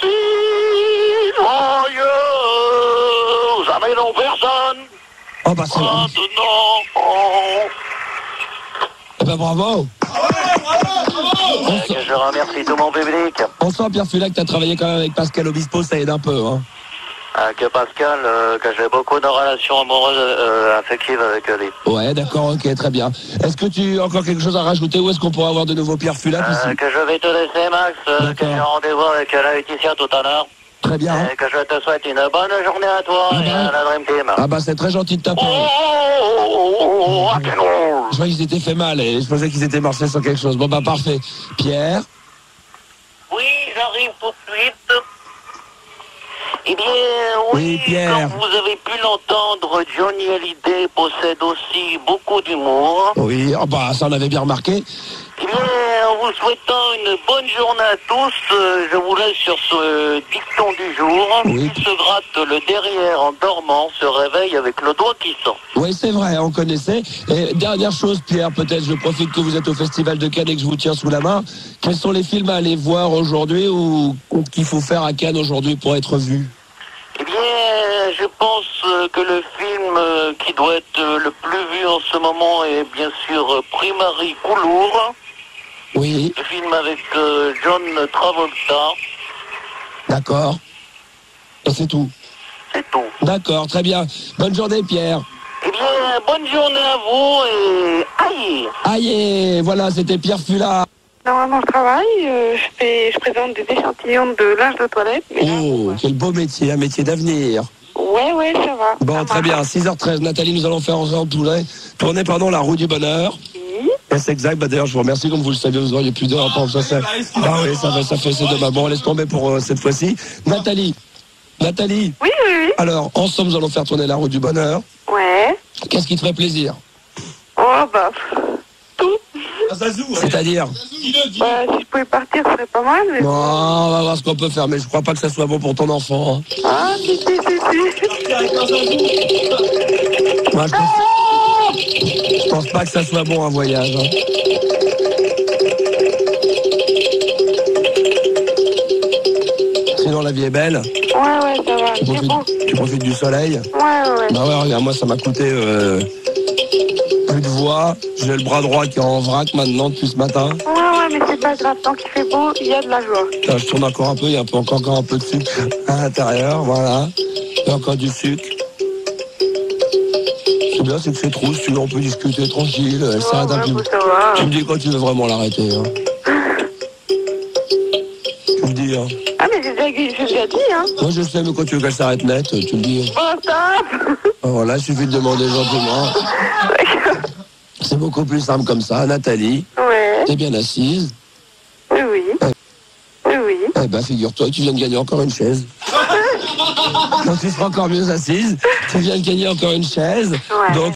A: si joyeux, jamais non personne.
K: Oh bah, c'est...
A: Maintenant.
K: Eh ben, bravo.
A: Je remercie tout mon public.
K: On sent, Pierre Fula, que tu as travaillé quand même avec Pascal Obispo, ça aide un peu, hein.
A: Que Pascal, que j'ai beaucoup de relations amoureuses, affectives avec lui.
K: Ouais, d'accord, ok, très bien. Est-ce que tu as encore quelque chose à rajouter ou est-ce qu'on pourra avoir de nouveau Pierre Fula ici?
A: Que je vais te laisser, Max, que j'ai rendez-vous avec la Laetitia tout à l'heure.
K: Très bien.
A: Et que je te souhaite une bonne journée à toi et à la Dream Team.
K: Ah bah, c'est très gentil de ta part. Je croyais qu'ils s'étaient fait mal et je pensais qu'ils étaient marchés sur quelque chose. Bon bah, parfait. Pierre?
A: Oui, j'arrive tout de suite. Eh bien, oui,
K: Pierre.
A: comme vous avez pu l'entendre, Johnny Hallyday possède aussi beaucoup d'humour.
K: Oui, oh bah, ça on avait bien remarqué.
A: Eh bien, en vous souhaitant une bonne journée à tous, je vous laisse sur ce dicton du jour.
K: Oui.
A: Qui se gratte le derrière en dormant se réveille avec le doigt qui sent.
K: Oui, c'est vrai, on connaissait. Et dernière chose, Pierre, peut-être, je profite que vous êtes au Festival de Cannes et que je vous tiens sous la main. Quels sont les films à aller voir aujourd'hui ou qu'il faut faire à Cannes aujourd'hui pour être vu?
A: Eh bien, je pense que le film qui doit être le plus vu en ce moment est bien sûr Primary Coulour.
K: Oui.
A: Le film avec John Travolta.
K: D'accord. Et c'est tout?
A: C'est tout.
K: D'accord, très bien. Bonne journée, Pierre.
A: Eh bien, bonne journée à vous et aïe.
K: Aïe, voilà, c'était Pierre Fula.
L: Normalement, je travaille, je présente des échantillons de linge de toilette.
K: Oh, quel beau métier, un métier d'avenir.
L: Ouais, ça va.
K: Bon, très bien, 6h13, Nathalie, nous allons faire ensemble tourner la roue du bonheur.
L: Oui.
K: Et c'est exact, bah d'ailleurs, je vous remercie, comme vous le savez, vous auriez plus d'heures. Ah oui, ça fait, c'est demain. Bon, on laisse tomber pour cette fois-ci. Nathalie.
L: Oui.
K: Alors, ensemble, nous allons faire tourner la roue du bonheur.
L: Ouais.
K: Qu'est-ce qui te ferait plaisir?
L: Oh, bah, tout.
K: C'est-à-dire?
L: Bah, si je pouvais partir, ce serait pas mal, mais...
K: Bon, on va voir ce qu'on peut faire, mais je crois pas que ça soit bon pour ton enfant. Hein.
L: Ah, si.
K: Moi, je pense pas que ça soit bon un voyage. Hein. Sinon, la vie est belle.
L: Ouais, ça va.
K: Tu profites du soleil.
L: Ouais.
K: Bah ouais, regarde, moi, ça m'a coûté plus de voix. J'ai le bras droit qui est en vrac maintenant depuis ce matin.
L: Ouais, mais c'est pas grave. Tant qu'il fait beau, il y a de la joie.
K: Là, je tourne encore un peu, il y a encore un peu de sucre à l'intérieur, voilà. Il y a encore du sucre. C'est bien, c'est que c'est trop, si on peut discuter tranquille. Elle s'arrête un peu. Tu me dis quand tu veux vraiment l'arrêter. Hein. Tu me dis, hein.
L: Ah, mais j'ai déjà dit, hein.
K: Moi, je sais, mais quand tu veux qu'elle s'arrête net, tu me dis.
L: Oh, stop.
K: Voilà, il suffit de demander gentiment. C'est beaucoup plus simple comme ça. Nathalie, t'es bien assise?
L: Oui.
K: Eh ben, figure-toi que tu viens de gagner encore une chaise. Donc, tu seras encore mieux assise. Tu viens de gagner encore une chaise. Donc,